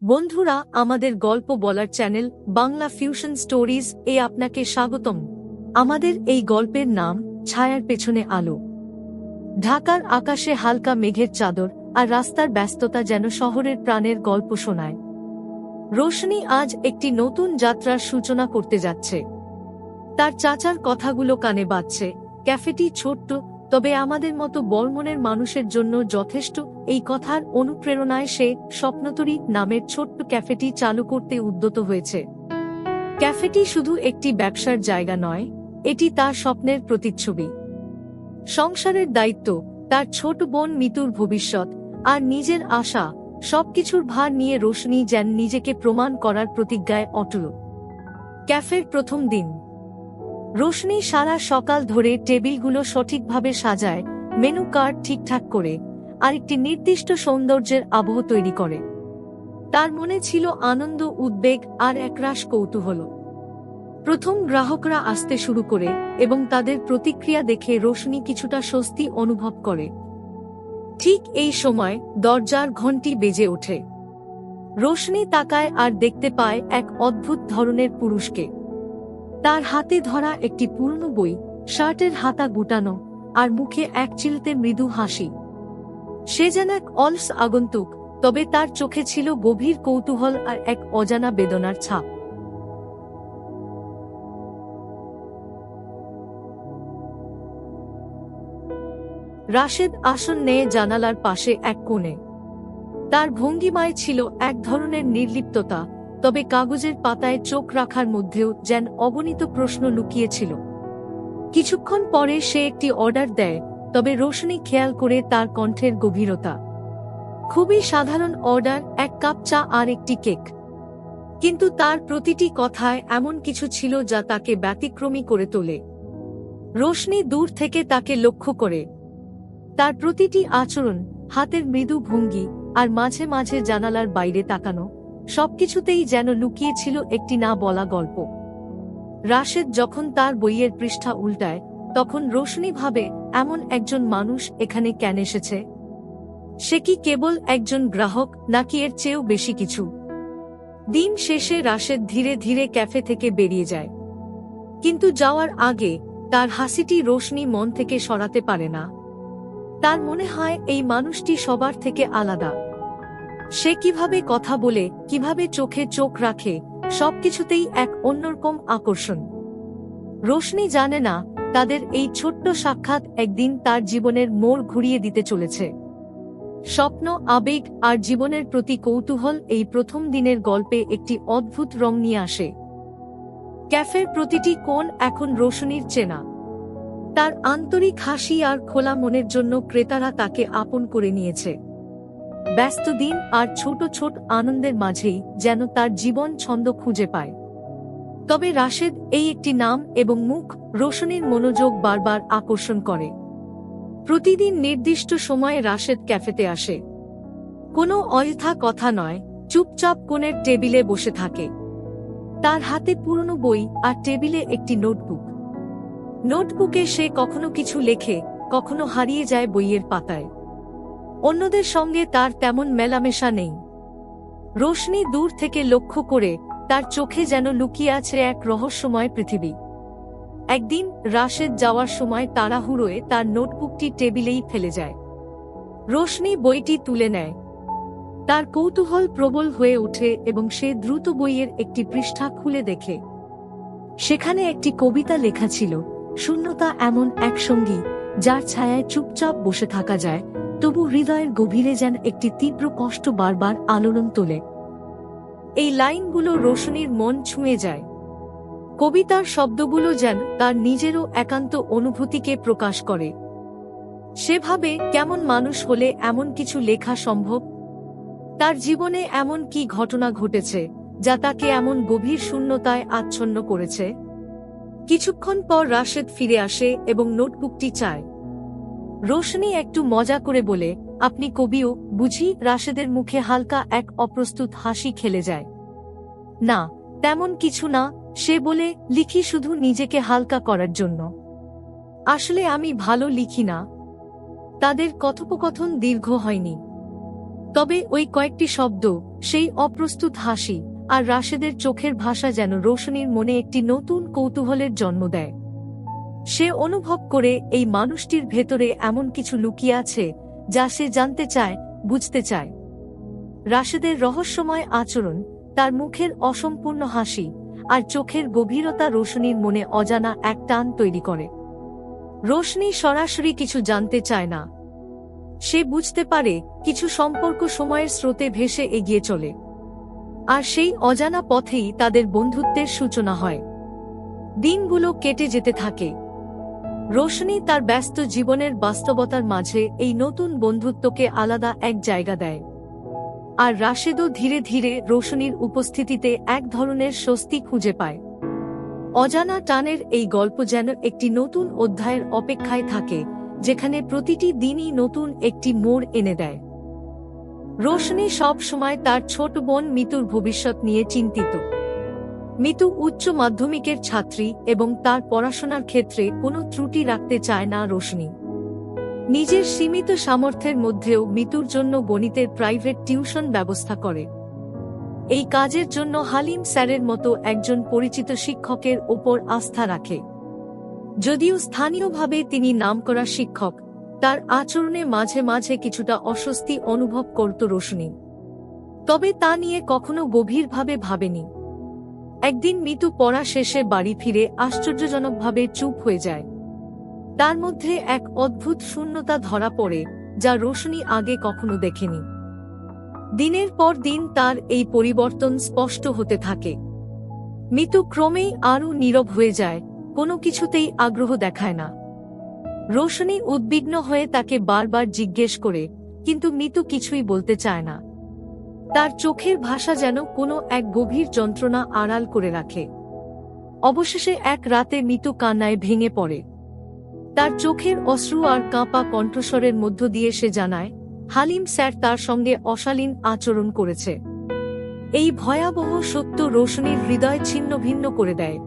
বন্ধুরা, আমাদের গল্প বলার চ্যানেল বাংলা ফিউশন স্টোরিজ এ আপনাকে স্বাগতম। আমাদের এই গল্পের নাম ছায়ার পেছনে আলো। ঢাকার আকাশে হালকা মেঘের চাদর আর রাস্তার ব্যস্ততা যেন শহরের প্রাণের গল্প শোনায়। রোশনি আজ একটি নতুন যাত্রার সূচনা করতে যাচ্ছে। তার চাচার কথাগুলো কানে বাজছে। ক্যাফেটি ছোট্ট, তবে আমাদের মতো বড়মনের মানুষের জন্য যথেষ্ট। এই কথার অনুপ্রেরণায় সে স্বপ্নতরী নামের ছোট্ট ক্যাফেটি চালু করতে উদ্যত হয়েছে। ক্যাফেটি শুধু একটি ব্যবসার জায়গা নয়, এটি তার স্বপ্নের প্রতিচ্ছবি। সংসারের দায়িত্ব, তার ছোট বোন মিতুর ভবিষ্যৎ আর নিজের আশা, সবকিছুর ভার নিয়ে রোশনি যেন নিজেকে প্রমাণ করার প্রতিজ্ঞায় অটল। ক্যাফের প্রথম দিন। রোশনি সারা সকাল ধরে টেবিলগুলো সঠিকভাবে সাজায়, মেনু কার্ড ঠিকঠাক করে আর একটি নির্দিষ্ট সৌন্দর্যের আবহ তৈরি করে। তার মনে ছিল আনন্দ, উদ্বেগ আর একরাশ কৌতূহল। প্রথম গ্রাহকরা আসতে শুরু করে এবং তাদের প্রতিক্রিয়া দেখে রোশনি কিছুটা স্বস্তি অনুভব করে। ঠিক এই সময় দরজার ঘণ্টি বেজে ওঠে। রোশনি তাকায় আর দেখতে পায় এক অদ্ভুত ধরনের পুরুষকে। তার হাতে ধরা একটি পুরনো বই, শার্টের হাতা গুটানো আর মুখে এক চিলতে মৃদু হাসি। সে যেন এক অলস আগন্তুক, তবে তার চোখে ছিল গভীর কৌতূহল আর এক অজানা বেদনার ছাপ। রাশেদ আসন নিয়ে জানালার পাশে এক কোণে। তার ভঙ্গিমায় ছিল এক ধরনের নির্লিপ্ততা, তবে কাগজের পাতায় চোখ রাখার মধ্যেও যেন অগণিত প্রশ্ন লুকিয়েছিল। কিছুক্ষণ পরে সে একটি অর্ডার দেয়, তবে রোশনি খেয়াল করে তার কণ্ঠের গভীরতা। খুবই সাধারণ অর্ডার, এক কাপ চা আর একটি কেক। কিন্তু তার প্রতিটি কথায় এমন কিছু ছিল যা তাকে ব্যতিক্রমী করে তোলে। রোশনি দূর থেকে তাকে লক্ষ্য করে। তার প্রতিটি আচরণ, হাতের মৃদু ভঙ্গি আর মাঝে মাঝে জানালার বাইরে তাকানো, সবকিছুতেই যেন লুকিয়েছিল একটি না বলা গল্প। রাশেদ যখন তার বইয়ের পৃষ্ঠা উল্টায়, তখন রোশনি ভাবে, এমন একজন মানুষ এখানে কেন এসেছে? সে কি কেবল একজন গ্রাহক, নাকি এর চেয়েও বেশি কিছু? দিন শেষে রাশেদ ধীরে ধীরে ক্যাফে থেকে বেরিয়ে যায়। কিন্তু যাওয়ার আগে তার হাসিটি রোশনি মন থেকে সরাতে পারে না। তার মনে হয় এই মানুষটি সবার থেকে আলাদা। সে কিভাবে কথা বলে, কিভাবে চোখে চোখ রাখে, সবকিছুতেই এক অন্যরকম আকর্ষণ। রোশনি জানে না, তাদের এই ছোট্ট সাক্ষাৎ একদিন তার জীবনের মোড় ঘুরিয়ে দিতে চলেছে। স্বপ্ন, আবেগ আর জীবনের প্রতি কৌতূহল এই প্রথম দিনের গল্পে একটি অদ্ভুত রং নিয়ে আসে। ক্যাফের প্রতিটি কোণ এখন রোশনির চেনা। তার আন্তরিক হাসি আর খোলা মনের জন্য ক্রেতারা তাকে আপন করে নিয়েছে। ব্যস্ত দিন আর ছোট ছোট আনন্দের মাঝেই যেন তার জীবন ছন্দ খুঁজে পায়। তবে রাশেদ, এই একটি নাম এবং মুখ রোশনির মনোযোগ বারবার আকর্ষণ করে। প্রতিদিন নির্দিষ্ট সময়ে রাশেদ ক্যাফেতে আসে। কোনো অযথা কথা নয়, চুপচাপ কোণের টেবিলে বসে থাকে। তার হাতে পুরনো বই আর টেবিলে একটি নোটবুক। নোটবুকে সে কখনো কিছু লেখে, কখনো হারিয়ে যায় বইয়ের পাতায়। অন্যদের সঙ্গে তার তেমন মেলামেশা নেই। রোশনি দূর থেকে লক্ষ্য করে, তার চোখে যেন লুকিয়ে আছে এক রহস্যময় পৃথিবী। একদিন রাশেদ যাওয়ার সময় তাড়াহুড়োয় তার নোটবুকটি টেবিলেই ফেলে যায়। রোশনি বইটি তুলে নেয়। তার কৌতূহল প্রবল হয়ে ওঠে এবং সে দ্রুত বইয়ের একটি পৃষ্ঠা খুলে দেখে। সেখানে একটি কবিতা লেখা ছিল, শূন্যতা এমন এক সঙ্গী যার ছায়ায় চুপচাপ বসে থাকা যায়, তবু হৃদয়ের গভীরে যেন একটি তীব্র কষ্ট বারবার আলোড়ন তোলে। এই লাইনগুলো রোশনির মন ছুঁয়ে যায়। কবিতার শব্দগুলো যেন তার নিজেরও একান্ত অনুভূতিকে প্রকাশ করে। সে ভাবে, কেমন মানুষ হলে এমন কিছু লেখা সম্ভব? তার জীবনে এমন কি ঘটনা ঘটেছে যা তাকে এমন গভীর শূন্যতায় আচ্ছন্ন করেছে? কিছুক্ষণ পর রাশেদ ফিরে আসে এবং নোটবুকটি চায়। রোশনি একটু মজা করে বলে, আপনি কবিও বুঝি? রাশেদের মুখে হালকা এক অপ্রস্তুত হাসি খেলে যায়। না, তেমন কিছু না, সে বলে, লিখি শুধু নিজেকে হালকা করার জন্য। আসলে আমি ভালো লিখি না। তাদের কথোপকথন দীর্ঘ হয়নি। তবে ওই কয়েকটি শব্দ, সেই অপ্রস্তুত হাসি আর রাশেদের চোখের ভাষা যেন রোশনির মনে একটি নতুন কৌতূহলের জন্ম দেয়। সে অনুভব করে এই মানুষটির ভেতরে এমন কিছু লুকিয়ে আছে যা সে জানতে চায়, বুঝতে চায়। রাশেদের রহস্যময় আচরণ, তার মুখের অসম্পূর্ণ হাসি আর চোখের গভীরতা রোশনির মনে অজানা এক টান তৈরি করে। রোশনি সরাসরি কিছু জানতে চায় না। সে বুঝতে পারে কিছু সম্পর্ক সময়ের স্রোতে ভেসে এগিয়ে চলে, আর সেই অজানা পথেই তাদের বন্ধুত্বের সূচনা হয়। দিনগুলো কেটে যেতে থাকে। রোশনি তার ব্যস্ত জীবনের বাস্তবতার মাঝে এই নতুন বন্ধুত্বকে আলাদা এক জায়গা দেয়, আর রাশেদও ধীরে ধীরে রোশনির উপস্থিতিতে এক ধরনের স্বস্তি খুঁজে পায়। অজানা টানের এই গল্প যেন একটি নতুন অধ্যায়ের অপেক্ষায় থাকে, যেখানে প্রতিটি দিনই নতুন একটি মোড় এনে দেয়। রোশনি সব সময় তার ছোট বোন মিতুর ভবিষ্যৎ নিয়ে চিন্তিত। মিতু উচ্চ মাধ্যমিকের ছাত্রী এবং তার পড়াশোনার ক্ষেত্রে কোনো ত্রুটি রাখতে চায় না রোশনি। নিজের সীমিত সামর্থ্যের মধ্যেও মিতুর জন্য গণিতের প্রাইভেট টিউশন ব্যবস্থা করে। এই কাজের জন্য হালিম স্যারের মতো একজন পরিচিত শিক্ষকের ওপর আস্থা রাখে। যদিও স্থানীয়ভাবে তিনি নামকরা শিক্ষক, তার আচরণে মাঝে মাঝে কিছুটা অস্বস্তি অনুভব করত রোশনি, তবে তা নিয়ে কখনো গভীরভাবে ভাবেনি। একদিন মিতু পড়া শেষে বাড়ি ফিরে আশ্চর্যজনকভাবে চুপ হয়ে যায়। তার মধ্যে এক অদ্ভুত শূন্যতা ধরা পড়ে, যা রোশনি আগে কখনো দেখেনি। দিনের পর দিন তার এই পরিবর্তন স্পষ্ট হতে থাকে। মিতু ক্রমেই আরও নীরব হয়ে যায়, কোনো কিছুতেই আগ্রহ দেখায় না। রোশনি উদ্বিগ্ন হয়ে তাকে বারবার জিজ্ঞেস করে, কিন্তু মিতু কিছুই বলতে চায় না। তার চোখের ভাষা যেন কোনো এক গভীর যন্ত্রণা আড়াল করে রাখে। অবশেষে এক রাতে মিতু কান্নায় ভেঙে পড়ে। তার চোখের অশ্রু আর কাঁপা কণ্ঠস্বরের মধ্য দিয়ে সে জানায়, হালিম স্যার তার সঙ্গে অশালীন আচরণ করেছে। এই ভয়াবহ সত্য রোশনির হৃদয় ছিন্ন ভিন্ন করে দেয়।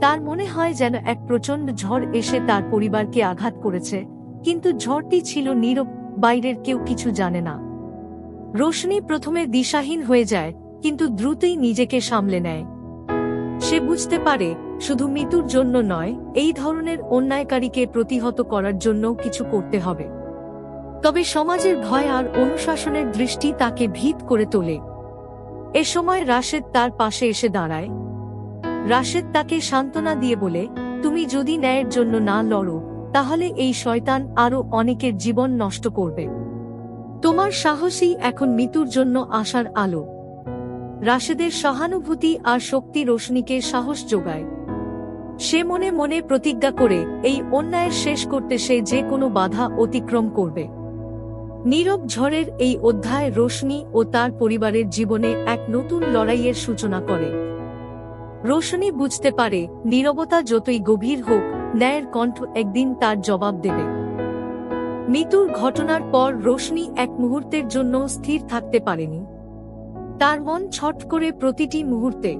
তার মনে হয় যেন এক প্রচণ্ড ঝড় এসে তার পরিবারকে আঘাত করেছে, কিন্তু ঝড়টি ছিল নীরব, বাইরের কেউ কিছু জানে না। রোশনি প্রথমে দিশাহীন হয়ে যায়, কিন্তু দ্রুতই নিজেকে সামলে নেয়। সে বুঝতে পারে শুধু মিতুর জন্য নয়, এই ধরনের অন্যায়কারীকে প্রতিহত করার জন্য কিছু করতে হবে। তবে সমাজের ভয় আর অনুশাসনের দৃষ্টি তাকে ভীত করে তোলে। এ সময় রাশেদ তার পাশে এসে দাঁড়ায়। রাশেদ তাকে সান্ত্বনা দিয়ে বলে, তুমি যদি ন্যায়ের জন্য না লড়ো, তাহলে এই শয়তান আরও অনেকের জীবন নষ্ট করবে। তোমার সাহসই এখন মিতুর জন্য আশার আলো। রাশেদের সহানুভূতি আর শক্তি রোশনিকে সাহস যোগায়। সে মনে মনে প্রতিজ্ঞা করে এই অন্যায়ের শেষ করতে সে যে কোনো বাধা অতিক্রম করবে। নীরব ঝড়ের এই অধ্যায় রোশনি ও তার পরিবারের জীবনে এক নতুন লড়াইয়ের সূচনা করে। রোশনি বুঝতে পারে, নীরবতা যতই গভীর হোক, ন্যায়ের কণ্ঠ একদিন তার জবাব দেবে। মিতুর ঘটনার পর রোশনি এক মুহূর্তের জন্য স্থির থাকতে পারেনি। তার মন ছট করে প্রতিটি মুহূর্তে।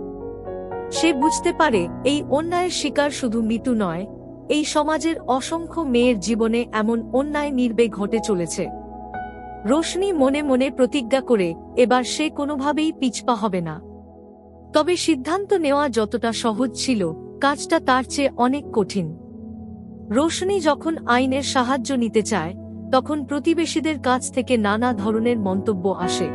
সে বুঝতে পারে এই অন্যায়ের শিকার শুধু মিতু নয়, এই সমাজের অসংখ্য মেয়ের জীবনে এমন অন্যায় নির্বে ঘটে চলেছে। রোশনি মনে মনে প্রতিজ্ঞা করে এবার সে কোনোভাবেই পিছপা হবে না। তবে সিদ্ধান্ত নেওয়া যতটা সহজ ছিল, কাজটা তার চেয়ে অনেক কঠিন। রোশনি যখন আইনের সাহায্য নিতে চায়, তখন প্রতিবেশীদের কাছ থেকে নানা ধরনের মন্তব্য আসে।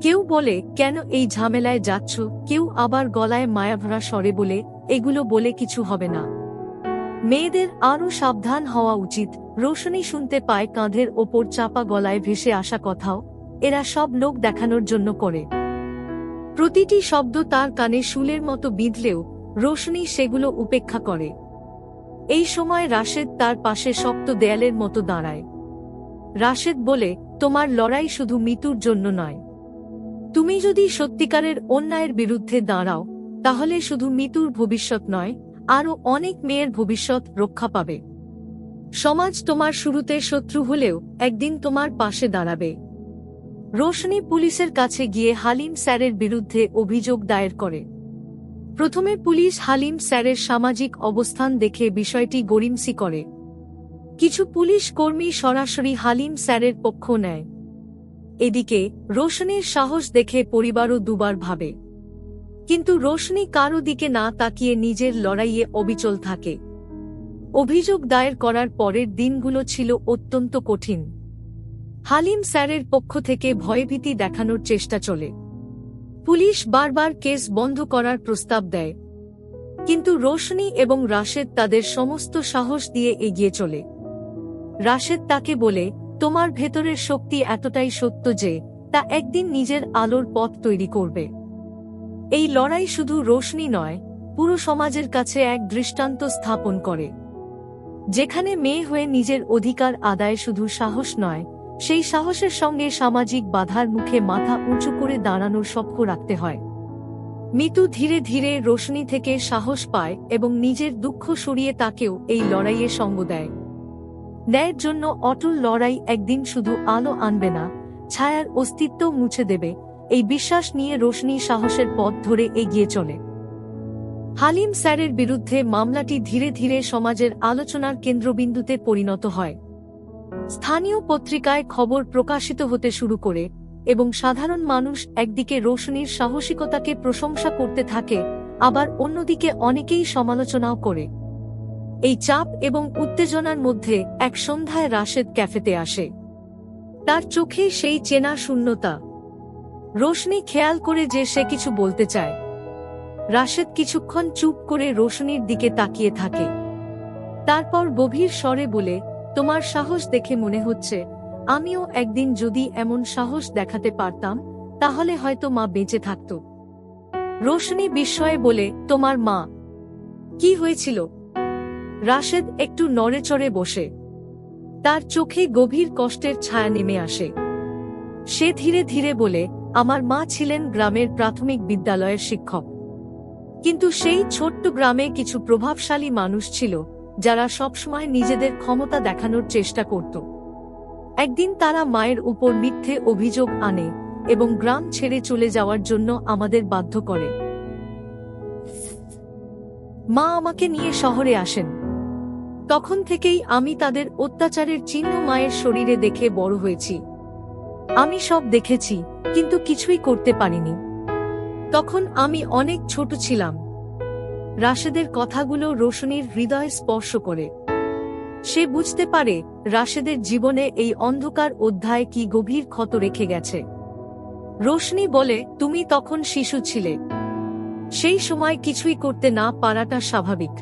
কেউ বলে, কেন এই ঝামেলায় যাচ্ছ, কেউ আবার গলায় মায়াভরা স্বরে বলে, এগুলো বলে কিছু হবে না, মেয়েদের আরও সাবধান হওয়া উচিত। রোশনি শুনতে পায় কাঁধের ওপর চাপা গলায় ভেসে আসা কথাও, এরা সব লোক দেখানোর জন্য করে। প্রতিটি শব্দ তার কানে শুলের মতো বিঁধলেও রোশনি সেগুলো উপেক্ষা করে। এই সময় রাশেদ তার পাশে শক্ত দেয়ালের মতো দাঁড়ায়। রাশেদ বলে, তোমার লড়াই শুধু মিতুর জন্য নয়। তুমি যদি সত্যিকারের অন্যায়ের বিরুদ্ধে দাঁড়াও, তাহলে শুধু মিতুর ভবিষ্যৎ নয়, আরও অনেক মেয়ের ভবিষ্যৎ রক্ষা পাবে। সমাজ তোমার শুরুতে শত্রু হলেও একদিন তোমার পাশে দাঁড়াবে। রোশনি পুলিশের কাছে গিয়ে হালিম স্যারের বিরুদ্ধে অভিযোগ দায়ের করে। প্রথমে পুলিশ হালিম স্যারের সামাজিক অবস্থান দেখে বিষয়টি গড়িমসি করে। কিছু পুলিশ কর্মী সরাসরি হালিম স্যারের পক্ষ নেয়। এদিকে রোশনির সাহস দেখে পরিবারও দুবার ভাবে, কিন্তু রোশনি কারো দিকে না তাকিয়ে নিজের লড়াইয়ে অবিচল থাকে। অভিযোগ দায়ের করার পরের দিনগুলো ছিল অত্যন্ত কঠিন। হালিম স্যারের পক্ষ থেকে ভয়ভীতি দেখানোর চেষ্টা চলে। পুলিশ বারবার কেস বন্ধ করার প্রস্তাব দেয়, কিন্তু রোশনি এবং রাশেদ তাদের সমস্ত সাহস দিয়ে এগিয়ে চলে। রাশেদ তাকে বলে, তোমার ভেতরের শক্তি এতটাই সত্য যে তা একদিন নিজের আলোর পথ তৈরি করবে। এই লড়াই শুধু রোশনি নয়, পুরো সমাজের কাছে এক দৃষ্টান্ত স্থাপন করে। যেখানে মেয়ে হয়ে নিজের অধিকার আদায় শুধু সাহস নয়, সেই সাহসের সঙ্গে সামাজিক বাধার মুখে মাথা উঁচু করে দাঁড়ানোর শক্তি রাখতে হয়। মিতু ধীরে ধীরে রোশনি থেকে সাহস পায় এবং নিজের দুঃখ সরিয়ে তাকেও এই লড়াইয়ে সঙ্গ দেয়। ন্যায়ের জন্য অটল লড়াই একদিন শুধু আলো আনবে না, ছায়ার অস্তিত্ব মুছে দেবে, এই বিশ্বাস নিয়ে রোশনি সাহসের পথ ধরে এগিয়ে চলে। হালিম স্যারের বিরুদ্ধে মামলাটি ধীরে ধীরে সমাজের আলোচনার কেন্দ্রবিন্দুতে পরিণত হয়। স্থানীয় পত্রিকায় খবর প্রকাশিত হতে শুরু করে এবং সাধারণ মানুষ একদিকে রোশনির সাহসিকতাকে প্রশংসা করতে থাকে, আবার অন্যদিকে অনেকেই সমালোচনাও করে। এই চাপ এবং উত্তেজনার মধ্যে এক সন্ধ্যায় রাশেদ ক্যাফেতে আসে। তার চোখে সেই চেনা শূন্যতা। রোশনি খেয়াল করে যে সে কিছু বলতে চায়। রাশেদ কিছুক্ষণ চুপ করে রোশনির দিকে তাকিয়ে থাকে। তারপর গভীর স্বরে বলে, তোমার সাহস দেখে মনে হচ্ছে আমিও একদিন যদি এমন সাহস দেখাতে পারতাম, তাহলে হয়তো মা বেঁচে থাকত। রোশনি বিস্ময়ে বলে, তোমার মা? কি হয়েছিল? রাশেদ একটু নড়েচড়ে বসে। তার চোখে গভীর কষ্টের ছায়া নেমে আসে। সে ধীরে ধীরে বলে, আমার মা ছিলেন গ্রামের প্রাথমিক বিদ্যালয়ের শিক্ষক। কিন্তু সেই ছোট্ট গ্রামে কিছু প্রভাবশালী মানুষ ছিল, যারা সবসময় নিজেদের ক্ষমতা দেখানোর চেষ্টা করত। একদিন তারা মায়ের উপর মিথ্যে অভিযোগ আনে এবং গ্রাম ছেড়ে চলে যাওয়ার জন্য আমাদের বাধ্য করে। মা আমাকে নিয়ে শহরে আসেন। তখন থেকেই আমি তাদের অত্যাচারের চিহ্ন মায়ের শরীরে দেখে বড় হয়েছি। আমি সব দেখেছি, কিন্তু কিছুই করতে পারিনি। তখন আমি অনেক ছোট ছিলাম। রাশেদের কথাগুলো রোশনির হৃদয় স্পর্শ করে। সে বুঝতে পারে রাশেদের জীবনে এই অন্ধকার অধ্যায় কি গভীর ক্ষত রেখে গেছে। রোশনি বলে, তুমি তখন শিশু ছিলে। সেই সময় কিছুই করতে না পারাটা স্বাভাবিক।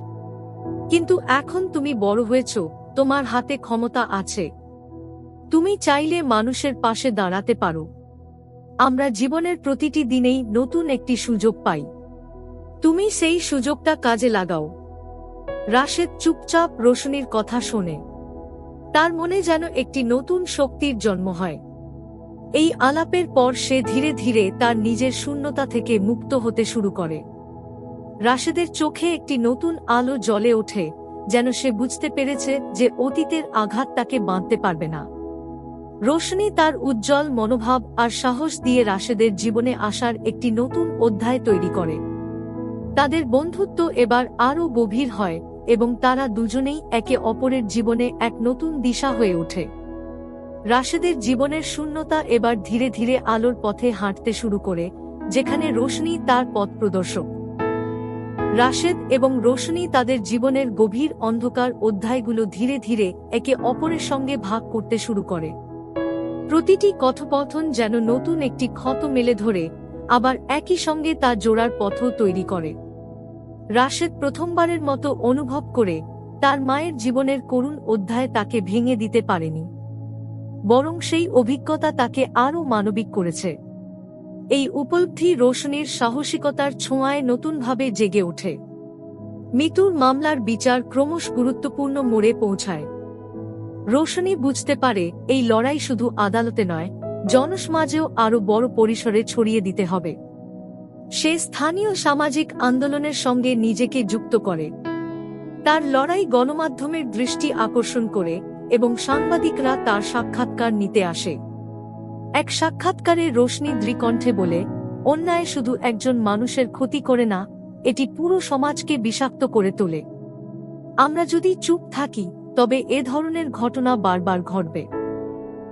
কিন্তু এখন তুমি বড় হয়েছ, তোমার হাতে ক্ষমতা আছে। তুমি চাইলে মানুষের পাশে দাঁড়াতে পারো। আমরা জীবনের প্রতিটি দিনেই নতুন একটি সুযোগ পাই। তুমি সেই সুযোগটা কাজে লাগাও। রাশেদ চুপচাপ রোশনির কথা শোনে। তার মনে যেন একটি নতুন শক্তির জন্ম হয়। এই আলাপের পর সে ধীরে ধীরে তার নিজের শূন্যতা থেকে মুক্ত হতে শুরু করে। রাশেদের চোখে একটি নতুন আলো জ্বলে ওঠে, যেন সে বুঝতে পেরেছে যে অতীতের আঘাত তাকে বাঁধতে পারবে না। রোশনি তার উজ্জ্বল মনোভাব আর সাহস দিয়ে রাশেদের জীবনে আসার একটি নতুন অধ্যায় তৈরি করে। তাদের বন্ধুত্ব এবার আরও গভীর হয় এবং তারা দুজনেই একে অপরের জীবনে এক নতুন দিশা হয়ে ওঠে। রাশেদের জীবনের শূন্যতা এবার ধীরে ধীরে আলোর পথে হাঁটতে শুরু করে, যেখানে রোশনি তার পথ প্রদর্শক। রাশেদ এবং রোশনি তাদের জীবনের গভীর অন্ধকার অধ্যায়গুলো ধীরে ধীরে একে অপরের সঙ্গে ভাগ করতে শুরু করে। প্রতিটি কথোপকথন যেন নতুন একটি ক্ষত মেলে ধরে, আবার একই সঙ্গে তা জোড়ার পথও তৈরি করে। রাশেদ প্রথমবারের মতো অনুভব করে তার মায়ের জীবনের করুণ অধ্যায় তাকে ভেঙে দিতে পারেনি, বরং সেই অভিজ্ঞতা তাকে আরও মানবিক করেছে। এই উপলব্ধি রোশনির সাহসিকতার ছোঁয়ায় নতুনভাবে জেগে ওঠে। মিতুর মামলার বিচার ক্রমশ গুরুত্বপূর্ণ মোড়ে পৌঁছায়। রোশনি বুঝতে পারে এই লড়াই শুধু আদালতে নয়, জনসমাজেও আরও বড় পরিসরে ছড়িয়ে দিতে হবে। সে স্থানীয় সামাজিক আন্দোলনের সঙ্গে নিজেকে যুক্ত করে। তার লড়াই গণমাধ্যমের দৃষ্টি আকর্ষণ করে এবং সাংবাদিকরা তার সাক্ষাৎকার নিতে আসে। এক সাক্ষাৎকারে রোশনি দৃঢ়কণ্ঠে বলে, অন্যায় শুধু একজন মানুষের ক্ষতি করে না, এটি পুরো সমাজকে বিষাক্ত করে তোলে। আমরা যদি চুপ থাকি, তবে এ ধরনের ঘটনা বারবার ঘটবে।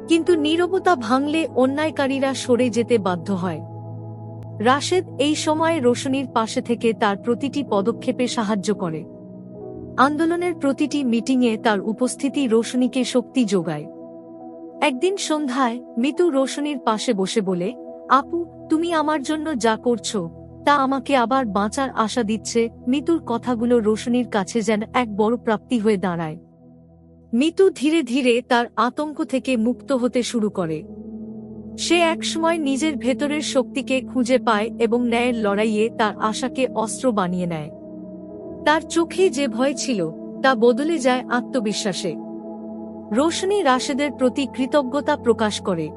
কিন্তু নীরবতা ভাঙলে অন্যায়কারীরা সরে যেতে বাধ্য হয়। রাশেদ এই সময়ে রোশনির পাশে থেকে তার প্রতিটি পদক্ষেপে সাহায্য করে। আন্দোলনের প্রতিটি মিটিংয়ে তার উপস্থিতি রোশনিকে শক্তি যোগায়। একদিন সন্ধ্যায় মিতু রোশনির পাশে বসে বলে, আপু, তুমি আমার জন্য যা করছো তা আমাকে আবার বাঁচার আশা দিচ্ছে। মিতুর কথাগুলো রোশনির কাছে যেন এক বড় প্রাপ্তি হয়ে দাঁড়ায়। মিতু ধীরে ধীরে তার আতঙ্ক থেকে মুক্ত হতে শুরু করে। সে একসময় নিজের ভেতরের শক্তিকে খুঁজে পায় এবং ন্যায়ের লড়াইয়ে তার আশাকে অস্ত্র বানিয়ে নেয়। তার চোখে যে ভয় ছিল তা বদলে যায় আত্মবিশ্বাসে। রোশনি রাশেদের প্রতি কৃতজ্ঞতা প্রকাশ করে।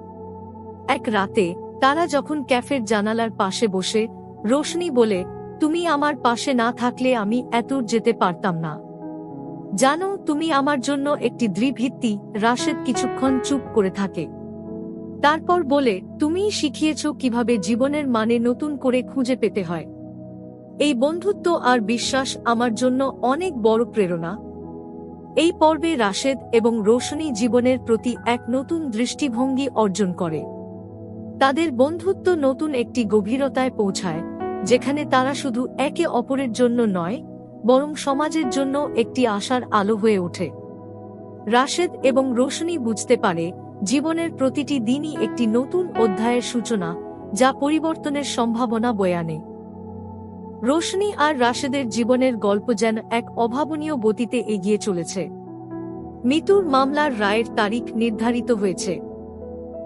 এক রাতে তারা যখন ক্যাফের জানালার পাশে বসে, রোশনি বলে, তুমি আমার পাশে না থাকলে আমি এতদূর যেতে পারতাম না। জানো, তুমি আমার জন্য একটি দৃঢ় ভিত্তি। রাশেদ কিছুক্ষণ চুপ করে থাকে। তারপর বলে, তুমিই শিখিয়েছ কিভাবে জীবনের মানে নতুন করে খুঁজে পেতে হয়। এই বন্ধুত্ব আর বিশ্বাস আমার জন্য অনেক বড় প্রেরণা। এই পর্বে রাশেদ এবং রোশনি জীবনের প্রতি এক নতুন দৃষ্টিভঙ্গি অর্জন করে। তাদের বন্ধুত্ব নতুন একটি গভীরতায় পৌঁছায়, যেখানে তারা শুধু একে অপরের জন্য নয়, বরং সমাজের জন্য একটি আশার আলো হয়ে ওঠে। রাশেদ এবং রোশনি বুঝতে পারে, জীবনের প্রতিটি দিনই একটি নতুন অধ্যায়ের সূচনা, যা পরিবর্তনের সম্ভাবনা বয়ে আনে। রোশনি আর রাশেদের জীবনের গল্প যেন এক অভাবনীয় গতিতে এগিয়ে চলেছে। মিতুর মামলার রায়ের তারিখ নির্ধারিত হয়েছে।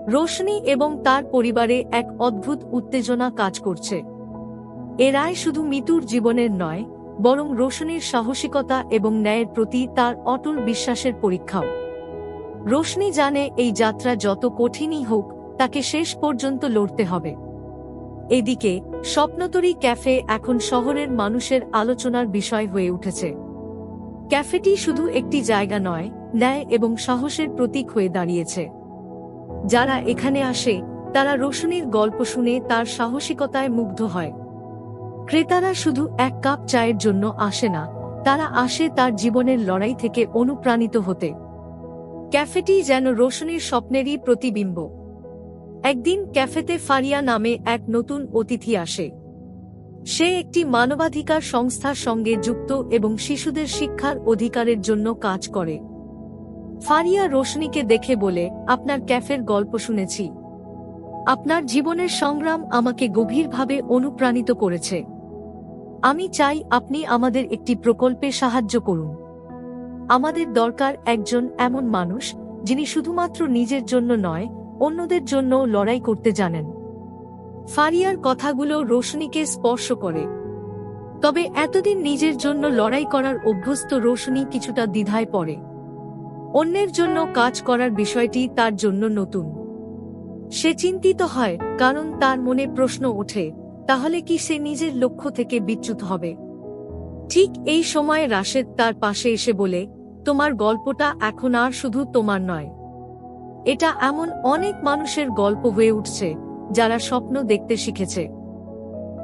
রোশনি এবং তার পরিবারে এক অদ্ভুত উত্তেজনা কাজ করছে। এ রায় শুধু মিতুর জীবনের নয়, বরং রোশনির সাহসিকতা এবং ন্যায়ের প্রতি তার অটল বিশ্বাসের পরীক্ষাও। রোশনি জানে এই যাত্রা যত কঠিনই হোক, তাকে শেষ পর্যন্ত লড়তে হবে। এদিকে স্বপ্নতরী ক্যাফে এখন শহরের মানুষের আলোচনার বিষয় হয়ে উঠেছে। ক্যাফেটি শুধু একটি জায়গা নয়, ন্যায় এবং সাহসের প্রতীক হয়ে দাঁড়িয়েছে। যারা এখানে আসে তারা রোশনির গল্প শুনে তার সাহসিকতায় মুগ্ধ হয়। ক্রেতারা শুধু এক কাপ চায়ের জন্য আসে না, তারা আসে তার জীবনের লড়াই থেকে অনুপ্রাণিত হতে। ক্যাফেটি যেন রোশনির স্বপ্নেরই প্রতিবিম্ব। একদিন ক্যাফেতে ফারিয়া নামে এক নতুন অতিথি আসে। সে একটি মানবাধিকার সংস্থার সঙ্গে যুক্ত এবং শিশুদের শিক্ষার অধিকারের জন্য কাজ করে। ফারিয়া রোশনিকে দেখে বলে, আপনার ক্যাফের গল্প শুনেছি। আপনার জীবনের সংগ্রাম আমাকে গভীরভাবে অনুপ্রাণিত করেছে। আমি চাই আপনি আমাদের একটি প্রকল্পে সাহায্য করুন। আমাদের দরকার একজন এমন মানুষ যিনি শুধুমাত্র নিজের জন্য নয়, অন্যদের জন্য লড়াই করতে জানেন। ফারিয়ার কথাগুলো রোশনিকে স্পর্শ করে। তবে এতদিন নিজের জন্য লড়াই করার অভ্যস্ত রোশনি কিছুটা দ্বিধায় পড়ে। অন্যের জন্য কাজ করার বিষয়টি তার জন্য নতুন। সে চিন্তিত হয়, কারণ তার মনে প্রশ্ন ওঠে, তাহলে কি সে নিজের লক্ষ্য থেকে বিচ্যুত হবে? ঠিক এই সময়ে রাশেদ তার পাশে এসে বলে, তোমার গল্পটা এখন আর শুধু তোমার নয়। এটা এমন অনেক মানুষের গল্প হয়ে উঠছে যারা স্বপ্ন দেখতে শিখেছে।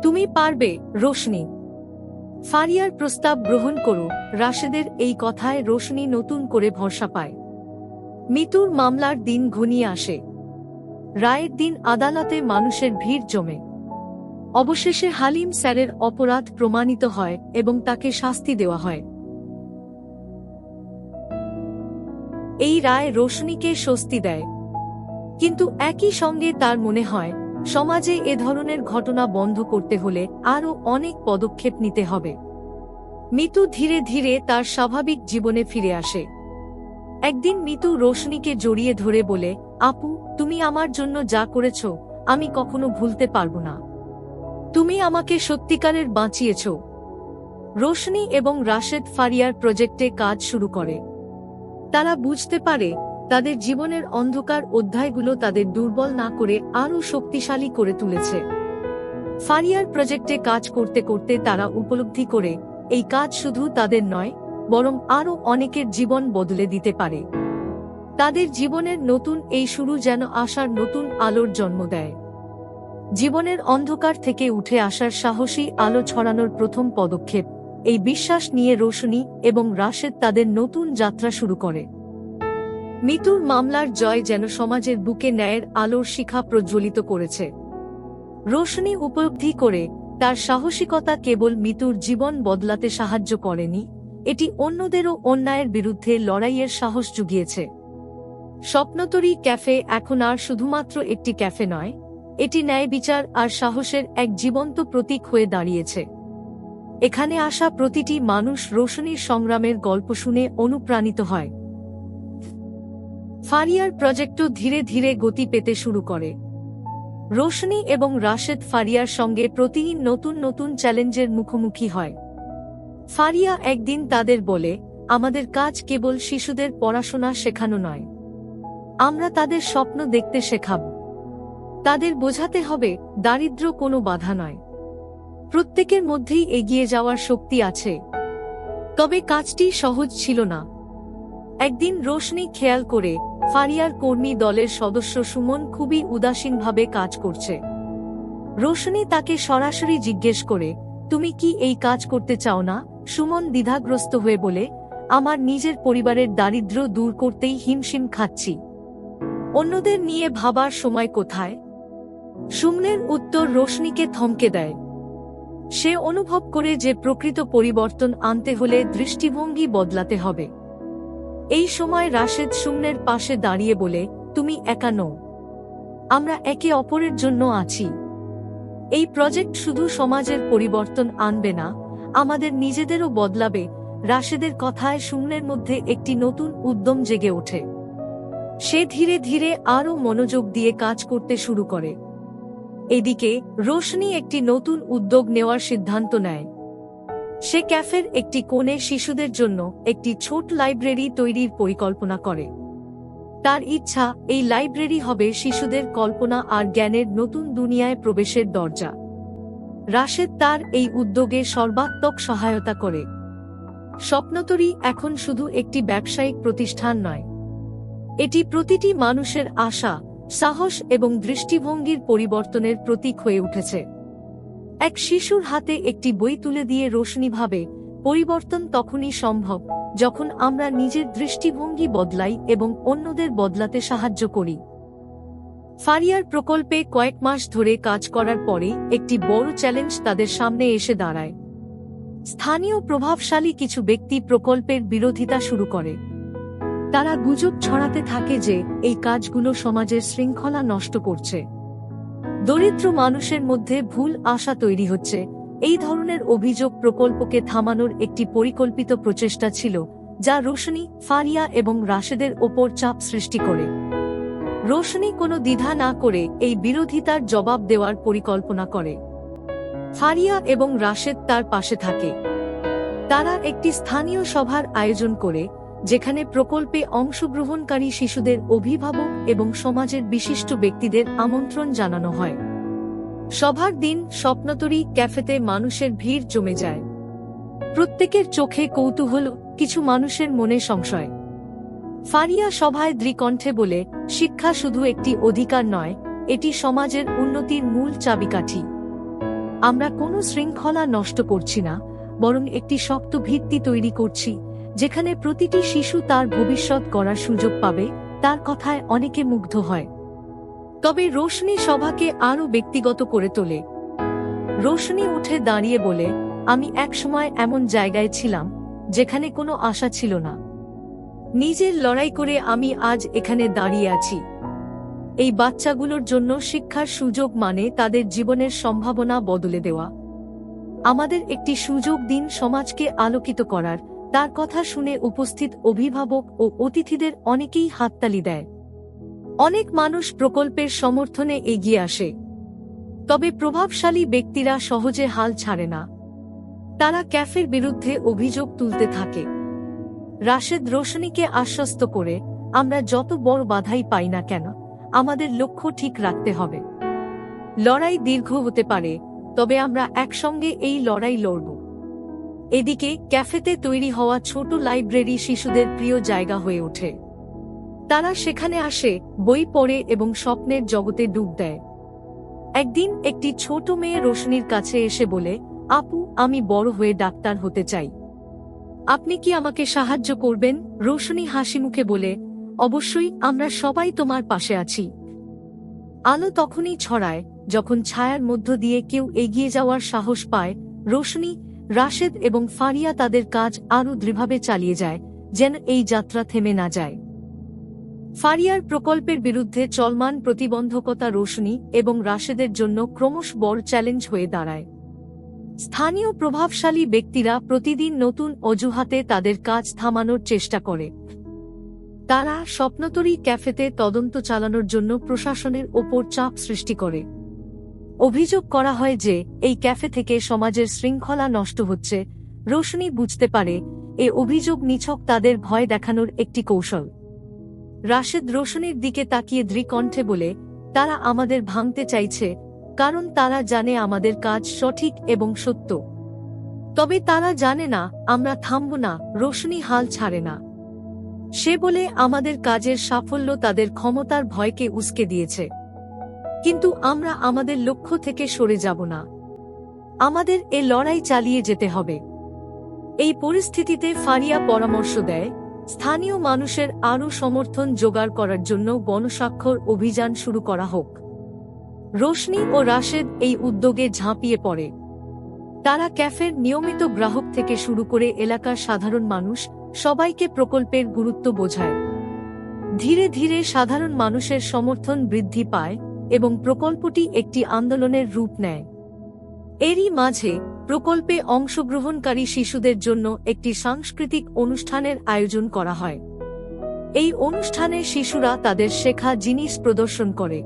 তুমি পারবে, রোশনি। ফারিয়ার প্রস্তাব গ্রহণ করো। রাশেদের এই কথায় রোশনি নতুন করে ভরসা পায়। মিতুর মামলার দিন ঘনিয়ে আসে। রায়ের দিন আদালতে মানুষের ভিড় জমে। অবশেষে হালিম স্যারের অপরাধ প্রমাণিত হয় এবং তাকে শাস্তি দেওয়া হয়। এই রায় রোশনিকে স্বস্তি দেয়, কিন্তু একই সঙ্গে তার মনে হয় সমাজে এ ধরনের ঘটনা বন্ধ করতে হলে আরও অনেক পদক্ষেপ নিতে হবে। মিতু ধীরে ধীরে তার স্বাভাবিক জীবনে ফিরে আসে। একদিন মিতু রোশনিকে জড়িয়ে ধরে বলে, আপু, তুমি আমার জন্য যা করেছ আমি কখনো ভুলতে পারব না। তুমি আমাকে সত্যিকারের বাঁচিয়েছ। রোশনি এবং রাশেদ ফারিয়ার প্রজেক্টে কাজ শুরু করে। তারা বুঝতে পারে তাদের জীবনের অন্ধকার অধ্যায়গুলো তাদের দুর্বল না করে আরও শক্তিশালী করে তুলেছে। ফারিয়ার প্রজেক্টে কাজ করতে করতে তারা উপলব্ধি করে এই কাজ শুধু তাদের নয়, বরং আরও অনেকের জীবন বদলে দিতে পারে। তাদের জীবনের নতুন এই শুরু যেন আশার নতুন আলোর জন্ম দেয়। জীবনের অন্ধকার থেকে উঠে আসার সাহসী আলো ছড়ানোর প্রথম পদক্ষেপ, এই বিশ্বাস নিয়ে রোশনি এবং রাশেদ তাদের নতুন যাত্রা শুরু করে। মিতুর মামলার জয় যেন সমাজের বুকে ন্যায়ের আলোর শিখা প্রজ্বলিত করেছে। রোশনি উপলব্ধি করে তার সাহসিকতা কেবল মিতুর জীবন বদলাতে সাহায্য করেনি, এটি অন্যদেরও অন্যায়ের বিরুদ্ধে লড়াইয়ের সাহস জুগিয়েছে। স্বপ্নতরী ক্যাফে এখন আর শুধুমাত্র একটি ক্যাফে নয়, এটি ন্যায় বিচার আর সাহসের এক জীবন্ত প্রতীক হয়ে দাঁড়িয়েছে। এখানে আসা প্রতিটি মানুষ রোশনির সংগ্রামের গল্প শুনে অনুপ্রাণিত হয়। ফারিয়ার প্রজেক্টও ধীরে ধীরে গতি পেতে শুরু করে। রোশনি এবং রাশেদ ফারিয়ার সঙ্গে প্রতিদিন নতুন নতুন চ্যালেঞ্জের মুখোমুখি হয়। ফারিয়া একদিন তাদের বলে, আমাদের কাজ কেবল শিশুদের পড়াশোনা শেখানো নয়, আমরা তাদের স্বপ্ন দেখতে শেখাব। তাদের বোঝাতে হবে দারিদ্র্য কোনো বাধা নয়, প্রত্যেকের মধ্যেই এগিয়ে যাওয়ার শক্তি আছে। তবে কাজটি সহজ ছিল না। একদিন রোশনি খেয়াল করে ফারিয়ার কর্মী দলের সদস্য সুমন খুবই উদাসীনভাবে কাজ করছে। রোশনি তাকে সরাসরি জিজ্ঞেস করে, তুমি কি এই কাজ করতে চাও না? সুমন দ্বিধাগ্রস্ত হয়ে বলে, আমার নিজের পরিবারের দারিদ্র্য দূর করতেই হিমশিম খাচ্ছি, অন্যদের নিয়ে ভাবার সময় কোথায়? সুমনের উত্তর রোশনিকে থমকে দেয়। সে অনুভব করে যে প্রকৃত পরিবর্তন আনতে হলে দৃষ্টিভঙ্গি বদলাতে হবে। এই সময় রাশেদ সুমনের পাশে দাঁড়িয়ে বলে, তুমি একা নও, আমরা একে অপরের জন্য আছি। এই প্রজেক্ট শুধু সমাজের পরিবর্তন আনবে না, আমাদের নিজেদেরও বদলাবে। রাশেদের কথায় সুমনের মধ্যে একটি নতুন উদ্যম জেগে ওঠে। সে ধীরে ধীরে আরও মনোযোগ দিয়ে কাজ করতে শুরু করে। এদিকে রোশনি একটি নতুন উদ্যোগ নেওয়ার সিদ্ধান্ত নেয়। সে ক্যাফের একটি কোণে শিশুদের জন্য একটি ছোট লাইব্রেরি তৈরির পরিকল্পনা করে। তার ইচ্ছা, এই লাইব্রেরি হবে শিশুদের কল্পনা আর জ্ঞানের নতুন দুনিয়ায় প্রবেশের দরজা। রাশেদ তার এই উদ্যোগে সর্বাত্মক সহায়তা করে। স্বপ্নতরী এখন শুধু একটি ব্যবসায়িক প্রতিষ্ঠান নয়, এটি প্রতিটি মানুষের আশা, সাহস এবং দৃষ্টিভঙ্গির পরিবর্তনের প্রতীক হয়ে উঠেছে। এক শিশুর হাতে একটি বই তুলে দিয়ে রোশনি ভাবে, পরিবর্তন তখনই সম্ভব যখন আমরা নিজের দৃষ্টিভঙ্গি বদলাই এবং অন্যদের বদলাতে সাহায্য করি। ফারিয়ার প্রকল্পে কয়েক মাস ধরে কাজ করার পরে একটি বড় চ্যালেঞ্জ তাদের সামনে এসে দাঁড়ায়। স্থানীয় প্রভাবশালী কিছু ব্যক্তি প্রকল্পের বিরোধিতা শুরু করে। তারা গুজব ছড়াতে থাকে যে এই কাজগুলো সমাজের শৃঙ্খলা নষ্ট করছে, দরিদ্র মানুষের মধ্যে ভুল আশা তৈরি হচ্ছে। এই ধরনের অভিযোগ প্রকল্পকে থামানোর একটি পরিকল্পিত প্রচেষ্টা ছিল, যা রোশনি, ফারিয়া এবং রাশেদের ওপর চাপ সৃষ্টি করে। রোশনি কোনো দ্বিধা না করে এই বিরোধিতার জবাব দেওয়ার পরিকল্পনা করে। ফারিয়া এবং রাশেদ তার পাশে থাকে। তারা একটি স্থানীয় সভার আয়োজন করে, যেখানে প্রকল্পে অংশগ্রহণকারী শিশুদের অভিভাবক এবং সমাজের বিশিষ্ট ব্যক্তিদের আমন্ত্রণ জানানো হয়। সভার দিন স্বপ্নতরী ক্যাফেতে মানুষের ভিড় জমে যায়। প্রত্যেকের চোখে কৌতূহল, কিছু মানুষের মনে সংশয়। ফারিয়া সভায় দৃঢ়কণ্ঠে বলে, শিক্ষা শুধু একটি অধিকার নয়, এটি সমাজের উন্নতির মূল চাবিকাঠি। আমরা কোনো শৃঙ্খলা নষ্ট করছি না, বরং একটি শক্ত ভিত্তি তৈরি করছি, যেখানে প্রতিটি শিশু তার ভবিষ্যৎ গড়ার সুযোগ পাবে। তার কথায় অনেকে মুগ্ধ হয়। তবে রোশনি সভাকে আরও ব্যক্তিগত করে তোলে। রোশনি উঠে দাঁড়িয়ে বলে, আমি একসময় এমন জায়গায় ছিলাম যেখানে কোনো আশা ছিল না। নিজের লড়াই করে আমি আজ এখানে দাঁড়িয়ে আছি। এই বাচ্চাগুলোর জন্য শিক্ষার সুযোগ মানে তাদের জীবনের সম্ভাবনা বদলে দেওয়া। আমাদের একটি সুযোগ দিন সমাজকে আলোকিত করার। তার কথা শুনে উপস্থিত অভিভাবক ও অতিথিদের অনেকেই হাততালি দেয়। অনেক মানুষ প্রকল্পের সমর্থনে এগিয়ে আসে। তবে প্রভাবশালী ব্যক্তিরা সহজে হাল ছাড়ে না। তারা ক্যাফের বিরুদ্ধে অভিযোগ তুলতে থাকে। রাশেদ রোশনিকে আশ্বস্ত করে, আমরা যত বড় বাধাই পাই না কেন, আমাদের লক্ষ্য ঠিক রাখতে হবে। লড়াই দীর্ঘ হতে পারে, তবে আমরা একসঙ্গে এই লড়াই লড়ব। এদিকে ক্যাফেতে তৈরি হওয়া ছোট লাইব্রেরি শিশুদের প্রিয় জায়গা হয়ে ওঠে। তারা সেখানে আসে, বই পড়ে এবং স্বপ্নের জগতে ডুব দেয়। একদিন একটি ছোট মেয়ে রোশনির কাছে এসে বলে, আপু, আমি বড় হয়ে ডাক্তার হতে চাই, আপনি কি আমাকে সাহায্য করবেন? রোশনি হাসিমুখে বলে, অবশ্যই আমরা সবাই তোমার পাশে আছি। আলো তখনই ছড়ায় যখন ছায়ার মধ্য দিয়ে কেউ এগিয়ে যাওয়ার সাহস পায়। রোশনি, রাশেদ এবং ফারিয়া তাদের কাজ আরও দৃঢ়ভাবে চালিয়ে যায়, যেন এই যাত্রা থেমে না যায়। ফারিয়ার প্রকল্পের বিরুদ্ধে চলমান প্রতিবন্ধকতা রোশনি এবং রাশেদের জন্য ক্রমশ বড় চ্যালেঞ্জ হয়ে দাঁড়ায়। স্থানীয় প্রভাবশালী ব্যক্তিরা প্রতিদিন নতুন অজুহাতে তাদের কাজ থামানোর চেষ্টা করে। তারা স্বপ্নতরী ক্যাফেতে তদন্ত চালানোর জন্য প্রশাসনের ওপর চাপ সৃষ্টি করে। অভিযোগ করা হয় যে এই ক্যাফে থেকে সমাজের শৃঙ্খলা নষ্ট হচ্ছে। রোশনি বুঝতে পারে এ অভিযোগ নিছক তাদের ভয় দেখানোর একটি কৌশল। রাশেদ রোশনির দিকে তাকিয়ে দৃঢ়কণ্ঠে বলে, তারা আমাদের ভাঙতে চাইছে কারণ তারা জানে আমাদের কাজ সঠিক এবং সত্য। তবে তারা জানে না আমরা থামব না। রোশনি হাল ছাড়ে না। সে বলে, আমাদের কাজের সাফল্য তাদের ক্ষমতার ভয়কে উস্কে দিয়েছে, কিন্তু আমরা আমাদের লক্ষ্য থেকে সরে যাব না। আমাদের এ লড়াই চালিয়ে যেতে হবে। এই পরিস্থিতিতে ফারিয়া পরামর্শ দেয়, স্থানীয় মানুষের আরও সমর্থন জোগাড় করার জন্য গণস্বাক্ষর অভিযান শুরু করা হোক। রোশনি ও রাশেদ এই উদ্যোগে ঝাঁপিয়ে পড়ে। তারা ক্যাফের নিয়মিত গ্রাহক থেকে শুরু করে এলাকার সাধারণ মানুষ সবাইকে প্রকল্পের গুরুত্ব বোঝায়। ধীরে ধীরে সাধারণ মানুষের সমর্থন বৃদ্ধি পায় এবং প্রকল্পটি একটি আন্দোলনের রূপ নেয়। এরই মাঝে প্রকল্পে অংশগ্রহণকারী শিশুদের জন্য একটি সাংস্কৃতিক অনুষ্ঠানের আয়োজন করা হয়। এই অনুষ্ঠানে শিশুরা তাদের শেখা জিনিস প্রদর্শন করে।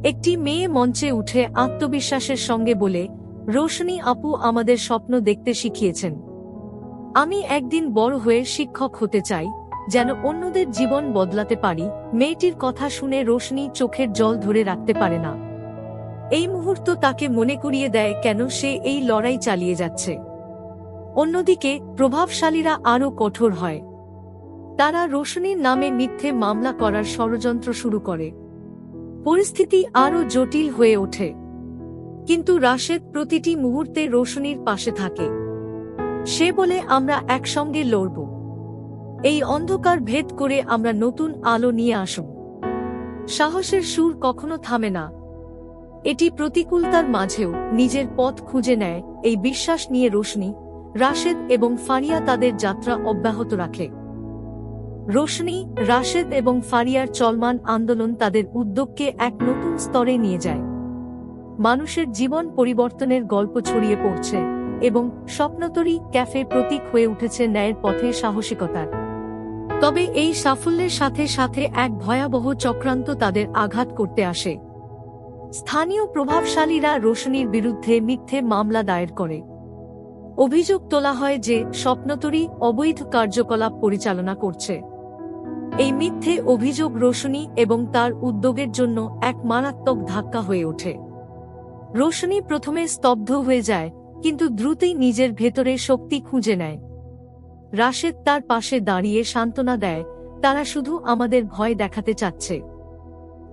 একটি মেয়ে মঞ্চে উঠে আত্মবিশ্বাসের সঙ্গে বলে, রোশনি আপু আমাদের স্বপ্ন দেখতে শিখিয়েছেন। আমি একদিন বড় হয়ে শিক্ষক হতে চাই, যেন অন্যদের জীবন বদলাতে পারি। মেয়েটির কথা শুনে রোশনি চোখের জল ধরে রাখতে পারে না। এই মুহূর্ত তাকে মনে করিয়ে দেয় কেন সে এই লড়াই চালিয়ে যাচ্ছে। অন্যদিকে প্রভাবশালীরা আরও কঠোর হয়। তারা রোশনির নামে মিথ্যে মামলা করার ষড়যন্ত্র শুরু করে। পরিস্থিতি আরও জটিল হয়ে ওঠে। কিন্তু রাশেদ প্রতিটি মুহূর্তে রোশনির পাশে থাকে। সে বলে, আমরা একসঙ্গে লড়ব। এই অন্ধকার ভেদ করে আমরা নতুন আলো নিয়ে আসব। সাহসের সুর কখনো থামে না। এটি প্রতিকূলতার মাঝেও নিজের পথ খুঁজে নেয়। এই বিশ্বাস নিয়ে রোশনি, রাশেদ এবং ফারিয়া তাদের যাত্রা অব্যাহত রাখে। রোশনি, রাশেদ এবং ফারিয়ার চলমান আন্দোলন তাদের উদ্যোগকে এক নতুন স্তরে নিয়ে যায়। মানুষের জীবন পরিবর্তনের গল্প ছড়িয়ে পড়ছে এবং স্বপ্নতরী ক্যাফে প্রতীক হয়ে উঠেছে ন্যায়ের পথে সাহসিকতার। তবে এই সাফল্যের সাথে সাথে এক ভয়াবহ চক্রান্ত তাদের আঘাত করতে আসে। স্থানীয় প্রভাবশালীরা রোশনির বিরুদ্ধে মিথ্যে মামলা দায়ের করে। অভিযোগ তোলা হয় যে স্বপ্নতরী অবৈধ কার্যকলাপ পরিচালনা করছে। এই মিথ্যে অভিযোগ রোশনি এবং তার উদ্যোগের জন্য এক মারাত্মক ধাক্কা হয়ে ওঠে। রোশনি প্রথমে স্তব্ধ হয়ে যায়, কিন্তু দ্রুতই নিজের ভেতরে শক্তি খুঁজে নেয়। রাশেদ তার পাশে দাঁড়িয়ে সান্ত্বনা দেয়, তারা শুধু আমাদের ভয় দেখাতে চাচ্ছে।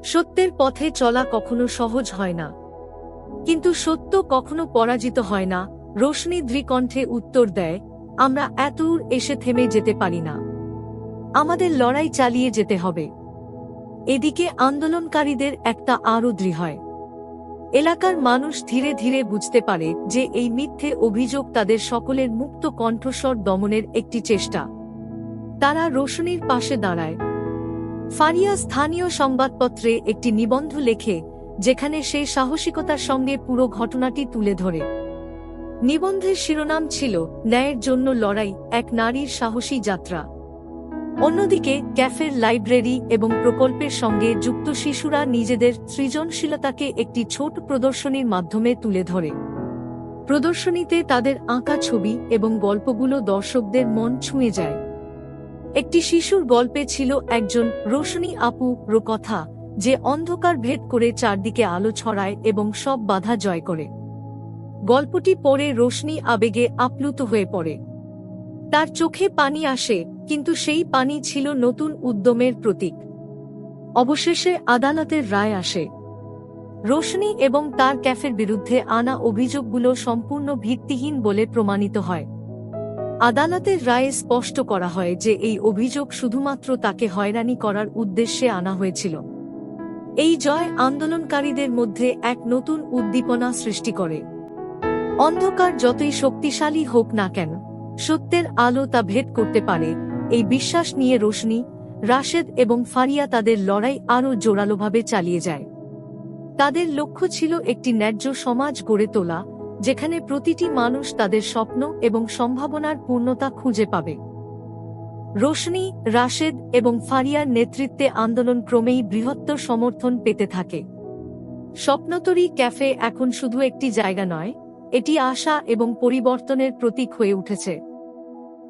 সত্যের পথে চলা কখনো সহজ হয় না, কিন্তু সত্য কখনো পরাজিত হয় না। রোশনি দৃঢ়কণ্ঠে উত্তর দেয়, আমরা এতদূর এসে থেমে যেতে পারি না। আমাদের লড়াই চালিয়ে যেতে হবে। এদিকে আন্দোলনকারীদের একটা আরও দৃঢ় হয়। এলাকার মানুষ ধীরে ধীরে বুঝতে পারে যে এই মিথ্যে অভিযোগ তাদের সকলের মুক্ত কণ্ঠস্বর দমনের একটি চেষ্টা। তারা রোশনির পাশে দাঁড়ায়। ফারিয়া স্থানীয় সংবাদপত্রে একটি নিবন্ধ লেখে, যেখানে সে সাহসিকতার সঙ্গে পুরো ঘটনাটি তুলে ধরে। নিবন্ধের শিরোনাম ছিল, ন্যায়ের জন্য লড়াই, এক নারীর সাহসী যাত্রা। অন্যদিকে ক্যাফের লাইব্রেরি এবং প্রকল্পের সঙ্গে যুক্ত শিশুরা নিজেদের সৃজনশীলতাকে একটি ছোট প্রদর্শনীর মাধ্যমে তুলে ধরে। প্রদর্শনীতে তাদের আঁকা ছবি এবং গল্পগুলো দর্শকদের মন ছুঁয়ে যায়। একটি শিশুর গল্পে ছিল একজন রোশনি আপু কথা, যে অন্ধকার ভেদ করে চারদিকে আলো ছড়ায় এবং সব বাধা জয় করে। গল্পটি পড়ে রোশনি আবেগে আপ্লুত হয়ে পড়ে। তার চোখে পানি আসে, কিন্তু সেই পানি ছিল নতুন উদ্যমের প্রতীক। অবশেষে আদালতের রায় আসে। রোশনি এবং তার ক্যাফের বিরুদ্ধে আনা অভিযোগগুলো সম্পূর্ণ ভিত্তিহীন বলে প্রমাণিত হয়। আদালতের রায়ে স্পষ্ট করা হয় যে এই অভিযোগ শুধুমাত্র তাকে হয়রানি করার উদ্দেশ্যে আনা হয়েছিল। এই জয় আন্দোলনকারীদের মধ্যে এক নতুন উদ্দীপনা সৃষ্টি করে। অন্ধকার যতই শক্তিশালী হোক না কেন, সত্যের আলো তা ভেদ করতে পারে, এই বিশ্বাস নিয়ে রোশনি, রাশেদ এবং ফারিয়া তাদের লড়াই আরও জোরালোভাবে চালিয়ে যায়। তাদের লক্ষ্য ছিল একটি ন্যায্য সমাজ গড়ে তোলা, যেখানে প্রতিটি মানুষ তাদের স্বপ্ন এবং সম্ভাবনার পূর্ণতা খুঁজে পাবে। রোশনি, রাশেদ এবং ফারিয়ার নেতৃত্বে আন্দোলন ক্রমেই বৃহত্তর সমর্থন পেতে থাকে। স্বপ্নতরী ক্যাফে এখন শুধু একটি জায়গা নয়, এটি আশা এবং পরিবর্তনের প্রতীক হয়ে উঠেছে।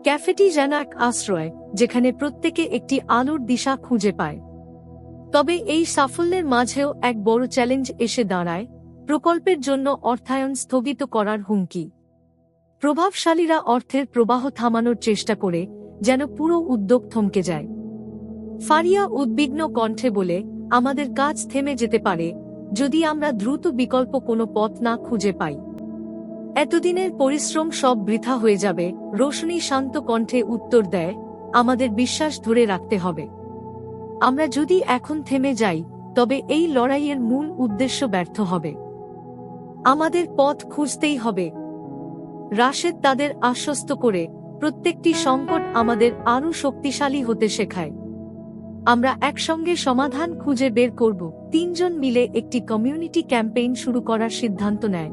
ক্যাফেটি যেন এক আশ্রয়, যেখানে প্রত্যেকে একটি আলোর দিশা খুঁজে পায়। তবে এই সাফল্যের মাঝেও এক বড় চ্যালেঞ্জ এসে দাঁড়ায়, প্রকল্পের জন্য অর্থায়ন স্থগিত করার হুমকি। প্রভাবশালীরা অর্থের প্রবাহ থামানোর চেষ্টা করে, যেন পুরো উদ্যোগ থমকে যায়। ফারিয়া উদ্বিগ্ন কণ্ঠে বলে, আমাদের কাজ থেমে যেতে পারে যদি আমরা দ্রুত বিকল্প কোনো পথ না খুঁজে পাই। এতদিনের পরিশ্রম সব বৃথা হয়ে যাবে। রোশনি শান্ত কণ্ঠে উত্তর দেয়, আমাদের বিশ্বাস ধরে রাখতে হবে। আমরা যদি এখন থেমে যাই, তবে এই লড়াইয়ের মূল উদ্দেশ্য ব্যর্থ হবে। আমাদের পথ খুঁজতেই হবে। রাশেদ তাদের আশ্বস্ত করে, প্রত্যেকটি সংকট আমাদের আরও শক্তিশালী হতে শেখায়। আমরা একসঙ্গে সমাধান খুঁজে বের করব। তিনজন মিলে একটি কমিউনিটি ক্যাম্পেইন শুরু করার সিদ্ধান্ত নেয়।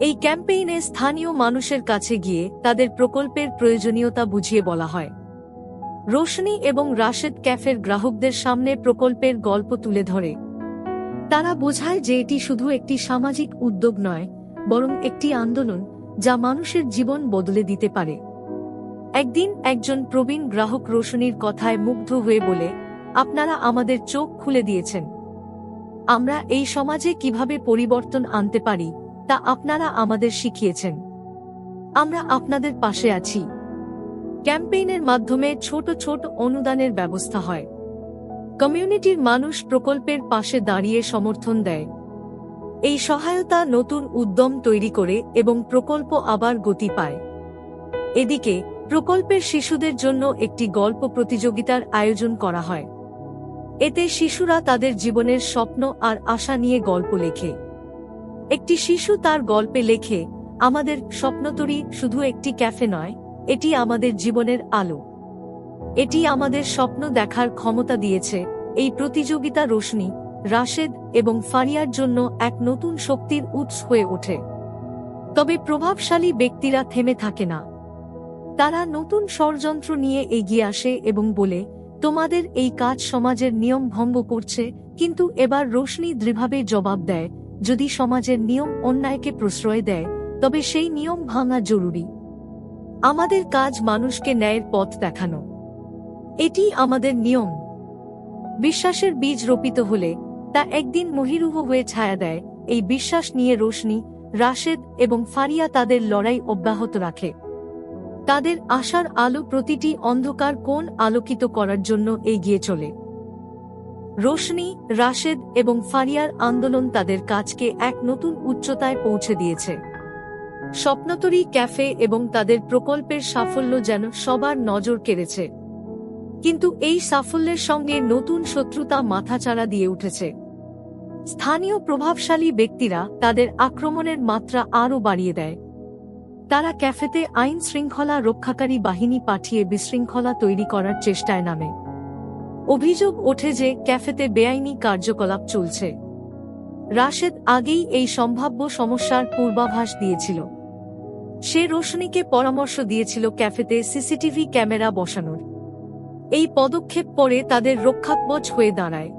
এই ক্যাম্পেইনে স্থানীয় মানুষের কাছে গিয়ে তাদের প্রকল্পের প্রয়োজনীয়তা বুঝিয়ে বলা হয়। রোশনি এবং রাশেদ ক্যাফের গ্রাহকদের সামনে প্রকল্পের গল্প তুলে ধরে। তারা বোঝায় যে এটি শুধু একটি সামাজিক উদ্যোগ নয়, বরং একটি আন্দোলন যা মানুষের জীবন বদলে দিতে পারে। একদিন একজন প্রবীণ গ্রাহক রোশনির কথায় মুগ্ধ হয়ে বলে, আপনারা আমাদের চোখ খুলে দিয়েছেন। আমরা এই সমাজে কিভাবে পরিবর্তন আনতে পারি তা আপনারা আমাদের শিখিয়েছেন। আমরা আপনাদের পাশে আছি। ক্যাম্পেইনের মাধ্যমে ছোট ছোট অনুদানের ব্যবস্থা হয়। কমিউনিটির মানুষ প্রকল্পের পাশে দাঁড়িয়ে সমর্থন দেয়। এই সহায়তা নতুন উদ্যম তৈরি করে এবং প্রকল্প আবার গতি পায়। এদিকে প্রকল্পের শিশুদের জন্য একটি গল্প প্রতিযোগিতার আয়োজন করা হয়। এতে শিশুরা তাদের জীবনের স্বপ্ন আর আশা নিয়ে গল্প লেখে। একটি শিশু তার গল্পে লেখে, আমাদের স্বপ্নতরী শুধু একটি ক্যাফে নয়, এটি আমাদের জীবনের আলো। এটি আমাদের স্বপ্ন দেখার ক্ষমতা দিয়েছে। এই প্রতিযোগিতা রোশনি, রাশেদ এবং ফারিয়ার জন্য এক নতুন শক্তির উৎস হয়ে ওঠে। তবে প্রভাবশালী ব্যক্তিরা থেমে থাকে না। তারা নতুন ষড়যন্ত্র নিয়ে এগিয়ে আসে এবং বলে, তোমাদের এই কাজ সমাজের নিয়ম ভঙ্গ করছে। কিন্তু এবার রোশনি দৃঢ়ভাবে জবাব দেয়, যদি সমাজের নিয়ম অন্যায়কে প্রশ্রয় দেয়, তবে সেই নিয়ম ভাঙা জরুরি। আমাদের কাজ মানুষকে ন্যায়ের পথ দেখানো। এটি আমাদের নিয়ম। বিশ্বাসের বীজ রোপিত হলে তা একদিন মহিরুহ হয়ে ছায়া দেয়। এই বিশ্বাস নিয়ে রোশনি, রাশেদ এবং ফারিয়া তাদের লড়াই অব্যাহত রাখে। তাদের আশার আলো প্রতিটি অন্ধকার কোণ আলোকিত করার জন্য এগিয়ে চলে। রোশনি, রাশেদ এবং ফারিয়ার আন্দোলন তাদের কাজকে এক নতুন উচ্চতায় পৌঁছে দিয়েছে। স্বপ্নতরী ক্যাফে এবং তাদের প্রকল্পের সাফল্য যেন সবার নজর কেড়েছে। কিন্তু এই সাফল্যের সঙ্গে নতুন শত্রুতা মাথাচাড়া দিয়ে উঠেছে। স্থানীয় প্রভাবশালী ব্যক্তিরা তাদের আক্রমণের মাত্রা আরও বাড়িয়ে দেয়। তারা ক্যাফেতে আইন শৃঙ্খলা রক্ষাকারী বাহিনী পাঠিয়ে বিশৃঙ্খলা তৈরি করার চেষ্টায় নামে। অভিযোগ ওঠে যে ক্যাফেতে বেআইনি কার্যকলাপ চলছে। রাশেদ আগেই এই সম্ভাব্য সমস্যার পূর্বাভাস দিয়েছিল। সে রোশনিকে পরামর্শ দিয়েছিল ক্যাফেতে সিসিটিভি ক্যামেরা বসানোর। এই পদক্ষেপ পরে তাদের রক্ষাকবচ হয়ে দাঁড়ায়।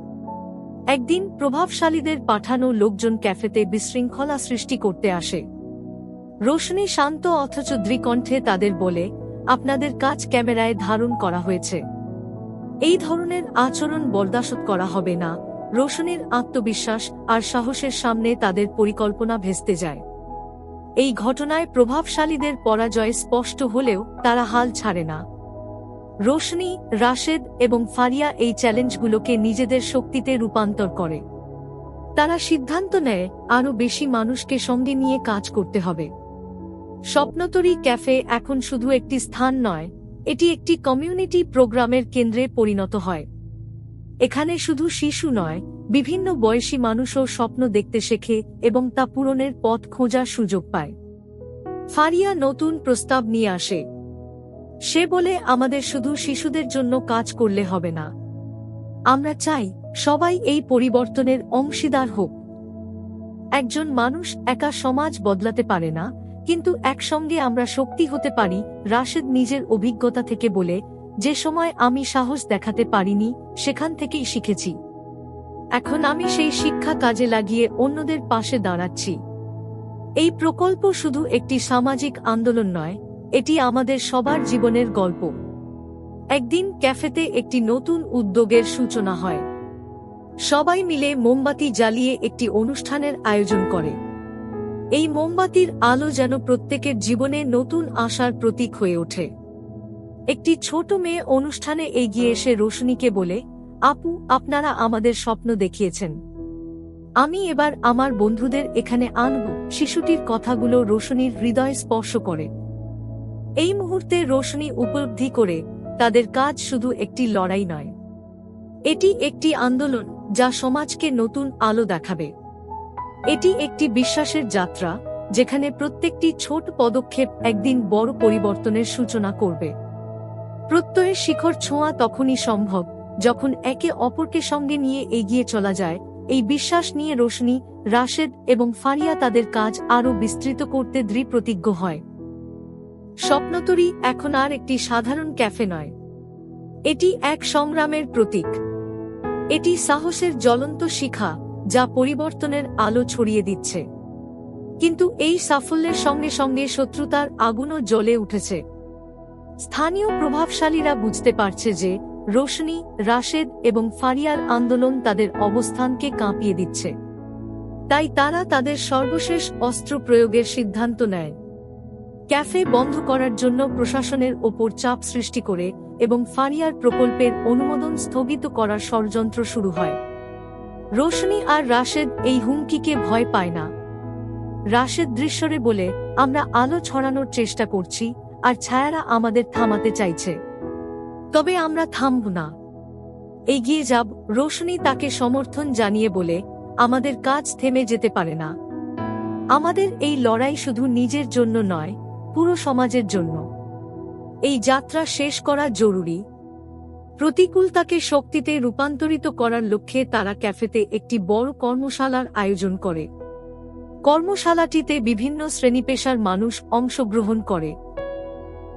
একদিন প্রভাবশালীদের পাঠানো লোকজন ক্যাফেতে বিশৃঙ্খলা সৃষ্টি করতে আসে। রোশনি শান্ত অথচ দৃঢ়কণ্ঠে তাদের বলে, আপনাদের কাজ ক্যামেরায় ধারণ করা হয়েছে। এই ধরনের আচরণ বরদাস্ত করা হবে না। রোশনির আত্মবিশ্বাস আর সাহসের সামনে তাদের পরিকল্পনা ভেস্তে যায়। এই ঘটনায় প্রভাবশালীদের পরাজয় স্পষ্ট হলেও তারা হাল ছাড়ে না। রোশনি, রাশেদ এবং ফারিয়া এই চ্যালেঞ্জগুলোকে নিজেদের শক্তিতে রূপান্তর করে। তারা সিদ্ধান্ত নেয়, আরও বেশি মানুষকে সঙ্গে নিয়ে কাজ করতে হবে। স্বপ্নতরী ক্যাফে এখন শুধু একটি স্থান নয়, এটি একটি কমিউনিটি প্রোগ্রামের কেন্দ্রে পরিণত হয়। এখানে শুধু শিশু নয়, বিভিন্ন বয়সী মানুষও স্বপ্ন দেখতে শেখে এবং তা পূরণের পথ খোঁজার সুযোগ পায়। ফারিয়া নতুন প্রস্তাব নিয়ে আসে। সে বলে, আমাদের শুধু শিশুদের জন্য কাজ করলে হবে না, আমরা চাই সবাই এই পরিবর্তনের অংশীদার হোক। একজন মানুষ একা সমাজ বদলাতে পারে না, কিন্তু একসঙ্গে আমরা শক্তি হতে পারি। রাশেদ নিজের অভিজ্ঞতা থেকে বলে, যে সময় আমি সাহস দেখাতে পারিনি, সেখান থেকেই শিখেছি। এখন আমি সেই শিক্ষা কাজে লাগিয়ে অন্যদের পাশে দাঁড়াচ্ছি। এই প্রকল্প শুধু একটি সামাজিক আন্দোলন নয়, এটি আমাদের সবার জীবনের গল্প। একদিন ক্যাফেতে একটি নতুন উদ্যোগের সূচনা হয়। সবাই মিলে মোমবাতি জ্বালিয়ে একটি অনুষ্ঠানের আয়োজন করে। এই মোমবাতির আলো যেন প্রত্যেকের জীবনে নতুন আশার প্রতীক হয়ে ওঠে। একটি ছোট মেয়ে অনুষ্ঠানে এগিয়ে এসে রোশনীকে বলে, আপু, আপনারা আমাদের স্বপ্ন দেখিয়েছেন, আমি এবার আমার বন্ধুদের এখানে আনব। শিশুটির কথাগুলো রোশনীর হৃদয় স্পর্শ করে। এই মুহূর্তে রোশনী উপলব্ধি করে, তাদের কাজ শুধু একটি লড়াই নয়, এটি একটি আন্দোলন যা সমাজকে নতুন আলো দেখাবে। এটি একটি বিশ্বাসের যাত্রা, যেখানে প্রত্যেকটি ছোট পদক্ষেপ একদিন বড় পরিবর্তনের সূচনা করবে। প্রত্যয়ের শিখর ছোঁয়া তখনই সম্ভব যখন একে অপরকে সঙ্গে নিয়ে এগিয়ে চলা যায়। এই বিশ্বাস নিয়ে রোশনী, রাশেদ এবং ফারিয়া তাদের কাজ আরও বিস্তৃত করতে দৃঢ়প্রতিজ্ঞ হয়। স্বপ্নতরী এখন আর একটি সাধারণ ক্যাফে নয়, এটি এক সংগ্রামের প্রতীক। এটি সাহসের জ্বলন্ত শিখা, যা পরিবর্তনের আলো ছড়িয়ে দিচ্ছে। কিন্তু এই সাফল্যের সঙ্গে সঙ্গে শত্রুতার আগুনও জ্বলে উঠেছে। স্থানীয় প্রভাবশালীরা বুঝতে পারছে যে রোশনী, রাশেদ এবং ফারিয়ার আন্দোলন তাদের অবস্থানকে কাঁপিয়ে দিচ্ছে। তাই তারা তাদের সর্বশেষ অস্ত্র প্রয়োগের সিদ্ধান্ত নেয়। ক্যাফে বন্ধ করার জন্য প্রশাসনের ওপর চাপ সৃষ্টি করে এবং ফারিয়ার প্রকল্পের অনুমোদন স্থগিত করার ষড়যন্ত্র শুরু হয়। রোশনী আর রাশেদ এই হুমকিকে ভয় পায় না। রাশেদ দৃশ্যরে বলে, আমরা আলো ছড়ানোর চেষ্টা করছি, আর ছায়ারা আমাদের থামাতে চাইছে, তবে আমরা থামব না, এগিয়ে যাব। রোশনী তাকে সমর্থন জানিয়ে বলে, আমাদের কাজ থেমে যেতে পারে না, আমাদের এই লড়াই শুধু নিজের জন্য নয়, পুরো সমাজের জন্য। এই যাত্রা শেষ করা জরুরি। প্রতিকূলতাকে শক্তিতে রূপান্তরিত করার লক্ষ্যে তারা ক্যাফেতে একটি বড় কর্মশালার আয়োজন করে। কর্মশালাটিতে বিভিন্ন শ্রেণীপেশার মানুষ অংশগ্রহণ করে।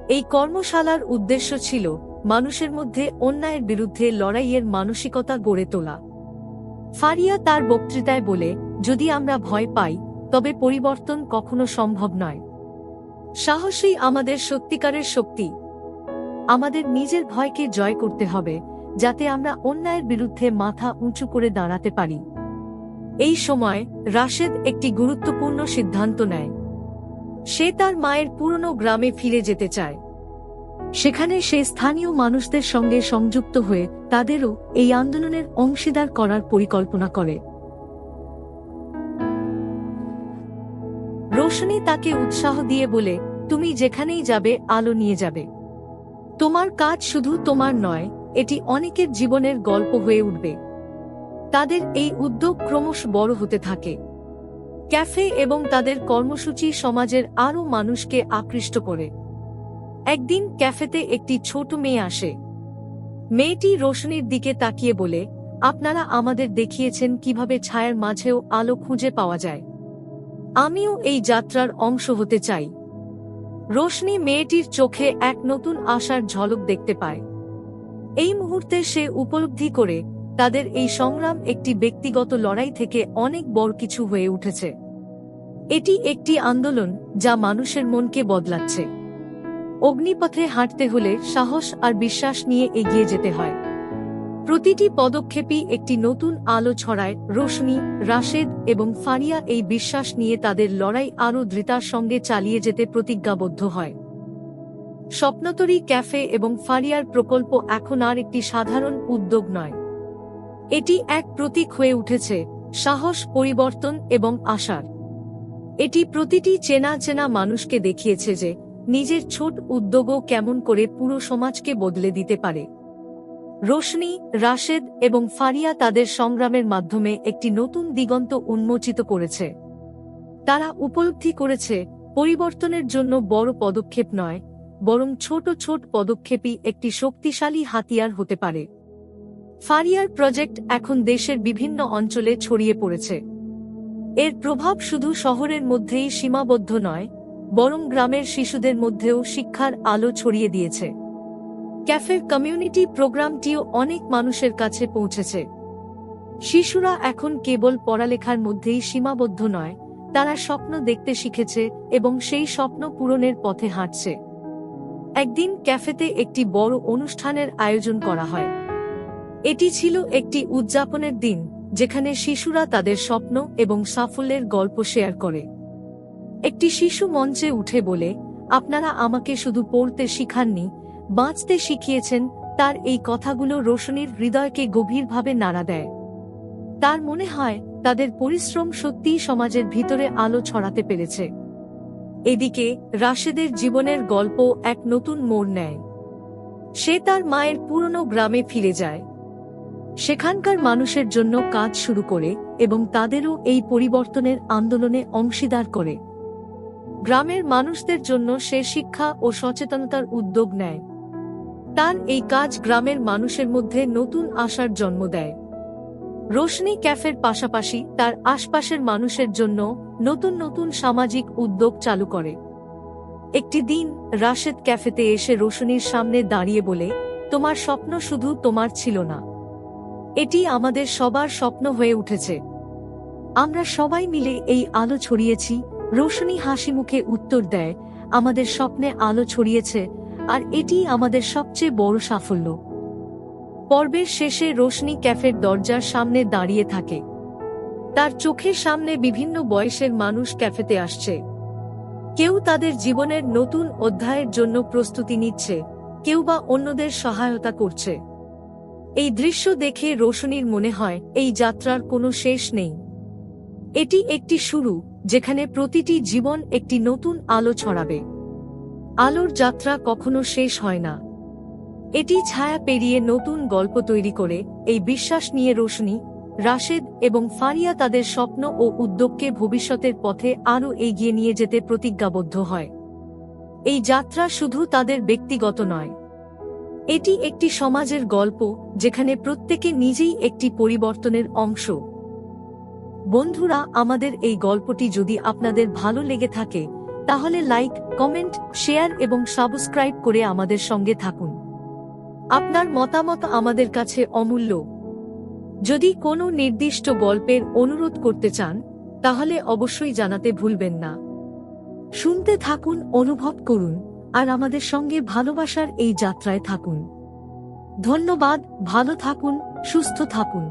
এই কর্মশালার উদ্দেশ্য ছিল মানুষের মধ্যে অন্যায়ের বিরুদ্ধে লড়াইয়ের মানসিকতা গড়ে তোলা। ফারিয়া তার বক্তৃতায় বলে, যদি আমরা ভয় পাই, তবে পরিবর্তন কখনো সম্ভব নয়। সাহসই আমাদের সত্যিকারের শক্তি। আমাদের নিজের ভয়কে জয় করতে হবে, যাতে আমরা অন্যায়ের বিরুদ্ধে মাথা উঁচু করে দাঁড়াতে পারি। এই সময় রাশেদ একটি গুরুত্বপূর্ণ সিদ্ধান্ত নেয়। সে তার মায়ের পুরনো গ্রামে ফিরে যেতে চায়। সেখানে সে স্থানীয় মানুষদের সঙ্গে সংযুক্ত হয়ে তাদেরও এই আন্দোলনের অংশীদার করার পরিকল্পনা করে। রোশনী তাকে উৎসাহ দিয়ে বলে, তুমি যেখানেই যাবে আলো নিয়ে যাবে। তোমার কাজ শুধু তোমার নয়, এটি অনেকের জীবনের গল্প হয়ে উঠবে। তাদের এই উদ্যোগ ক্রমশ বড় হতে থাকে। ক্যাফে এবং তাদের কর্মসূচি সমাজের আরও মানুষকে আকৃষ্ট করে। একদিন ক্যাফেতে একটি ছোট মেয়ে আসে। মেয়েটি রোশনীর দিকে তাকিয়ে বলে, আপনারা আমাদের দেখিয়েছেন কিভাবে ছায়ার মাঝেও আলো খুঁজে পাওয়া যায়। আমিও এই যাত্রার অংশ হতে চাই। রোশনী মেয়েটির চোখে এক নতুন আশার ঝলক দেখতে পায়। এই মুহূর্তে সে উপলব্ধি করে, তাদের এই সংগ্রাম একটি ব্যক্তিগত লড়াই থেকে অনেক বড় কিছু হয়ে উঠেছে। এটি একটি আন্দোলন যা মানুষের মনকে বদলাচ্ছে। অগ্নিপথে হাঁটতে হলে সাহস আর বিশ্বাস নিয়ে এগিয়ে যেতে হয়। প্রতিটি পদক্ষেপই একটি নতুন আলো ছড়ায়। রোশনী, রাশেদ এবং ফারিয়া এই বিশ্বাস নিয়ে তাদের লড়াই আরও দৃঢ়তার সঙ্গে চালিয়ে যেতে প্রতিজ্ঞাবদ্ধ হয়। স্বপ্নতরী ক্যাফে এবং ফারিয়ার প্রকল্প এখন আর একটি সাধারণ উদ্যোগ নয়, এটি এক প্রতীক হয়ে উঠেছে সাহস, পরিবর্তন এবং আশার। এটি প্রতিটি চেনা চেনা মানুষকে দেখিয়েছে যে নিজের ছোট উদ্যোগও কেমন করে পুরো সমাজকে বদলে দিতে পারে। রোশনি, রাশেদ এবং ফারিয়া তাদের সংগ্রামের মাধ্যমে একটি নতুন দিগন্ত উন্মোচিত করেছে। তারা উপলব্ধি করেছে পরিবর্তনের জন্য বড় পদক্ষেপ নয়, বরং ছোট ছোট পদক্ষেপই একটি শক্তিশালী হাতিয়ার হতে পারে। ফারিয়ার প্রজেক্ট এখন দেশের বিভিন্ন অঞ্চলে ছড়িয়ে পড়েছে। এর প্রভাব শুধু শহরের মধ্যেই সীমাবদ্ধ নয়, বরং গ্রামের শিশুদের মধ্যেও শিক্ষার আলো ছড়িয়ে দিয়েছে। ক্যাফের কমিউনিটি প্রোগ্রামটিও অনেক মানুষের কাছে পৌঁছেছে। শিশুরা এখন কেবল পড়ালেখার মধ্যেই সীমাবদ্ধ নয়, তারা স্বপ্ন দেখতে শিখেছে এবং সেই স্বপ্ন পূরণের পথে হাঁটছে। একদিন ক্যাফেতে একটি বড় অনুষ্ঠানের আয়োজন করা হয়। এটি ছিল একটি উদযাপনের দিন, যেখানে শিশুরা তাদের স্বপ্ন এবং সাফল্যের গল্প শেয়ার করে। একটি শিশু মঞ্চে উঠে বলে, আপনারা আমাকে শুধু পড়তে শিখাননি, বাঁচতে শিখিয়েছেন। তার এই কথাগুলো রোশনির হৃদয়কে গভীরভাবে নাড়া দেয়। তার মনে হয় তাদের পরিশ্রম সত্যিই সমাজের ভিতরে আলো ছড়াতে পেরেছে। এদিকে রাশেদের জীবনের গল্প এক নতুন মোড় নেয়। সে তার মায়ের পুরনো গ্রামে ফিরে যায়, সেখানকার মানুষের জন্য কাজ শুরু করে এবং তাদেরও এই পরিবর্তনের আন্দোলনে অংশীদার করে। গ্রামের মানুষদের জন্য সে শিক্ষা ও সচেতনতার উদ্যোগ নেয়। তার এই কাজ গ্রামের মানুষের মধ্যে নতুন আশার জন্ম দেয়। রোশনি ক্যাফের পাশাপাশি তার আশপাশের মানুষের জন্য নতুন নতুন সামাজিক উদ্যোগ চালু করে। একটি দিন রাশেদ ক্যাফেতে এসে রোশনির সামনে দাঁড়িয়ে বলে, তোমার স্বপ্ন শুধু তোমার ছিল না, এটি আমাদের সবার স্বপ্ন হয়ে উঠেছে। আমরা সবাই মিলে এই আলো ছড়িয়েছি। রোশনি হাসি মুখে উত্তর দেয়, আমাদের স্বপ্নে আলো ছড়িয়েছে, আর এটি আমাদের সবচেয়ে বড় সাফল্য। পর্বের শেষে রোশনি ক্যাফের দরজার সামনে দাঁড়িয়ে থাকে। তার চোখের সামনে বিভিন্ন বয়সের মানুষ ক্যাফেতে আসছে। কেউ তাদের জীবনের নতুন অধ্যায়ের জন্য প্রস্তুতি নিচ্ছে, কেউ বা অন্যদের সহায়তা করছে। এই দৃশ্য দেখে রোশনির মনে হয় এই যাত্রার কোনো শেষ নেই। এটি একটি শুরু, যেখানে প্রতিটি জীবন একটি নতুন আলো ছড়াবে। আলোর যাত্রা কখনো শেষ হয় না, এটি ছায়া পেরিয়ে নতুন গল্প তৈরি করে। এই বিশ্বাস নিয়ে রোশনি, রাশেদ এবং ফারিয়া তাদের স্বপ্ন ও উদ্যোগকে ভবিষ্যতের পথে আরও এগিয়ে নিয়ে যেতে প্রতিজ্ঞাবদ্ধ হয়। এই যাত্রা শুধু তাদের ব্যক্তিগত নয়, এটি একটি সমাজের গল্প, যেখানে প্রত্যেকে নিজেই একটি পরিবর্তনের অংশ। বন্ধুরা, আমাদের এই গল্পটি যদি আপনাদের ভালো লেগে থাকে, তাহলে লাইক, কমেন্ট, শেয়ার এবং সাবস্ক্রাইব করে আমাদের সঙ্গে থাকুন। আপনার মতামত আমাদের কাছে অমূল্য। যদি কোনো নির্দিষ্ট গল্পের অনুরোধ করতে চান, তাহলে অবশ্যই জানাতে ভুলবেন না। শুনতে থাকুন, অনুভব করুন, আর আমাদের সঙ্গে ভালোবাসার এই যাত্রায় থাকুন। ধন্যবাদ, ভালো থাকুন, সুস্থ থাকুন।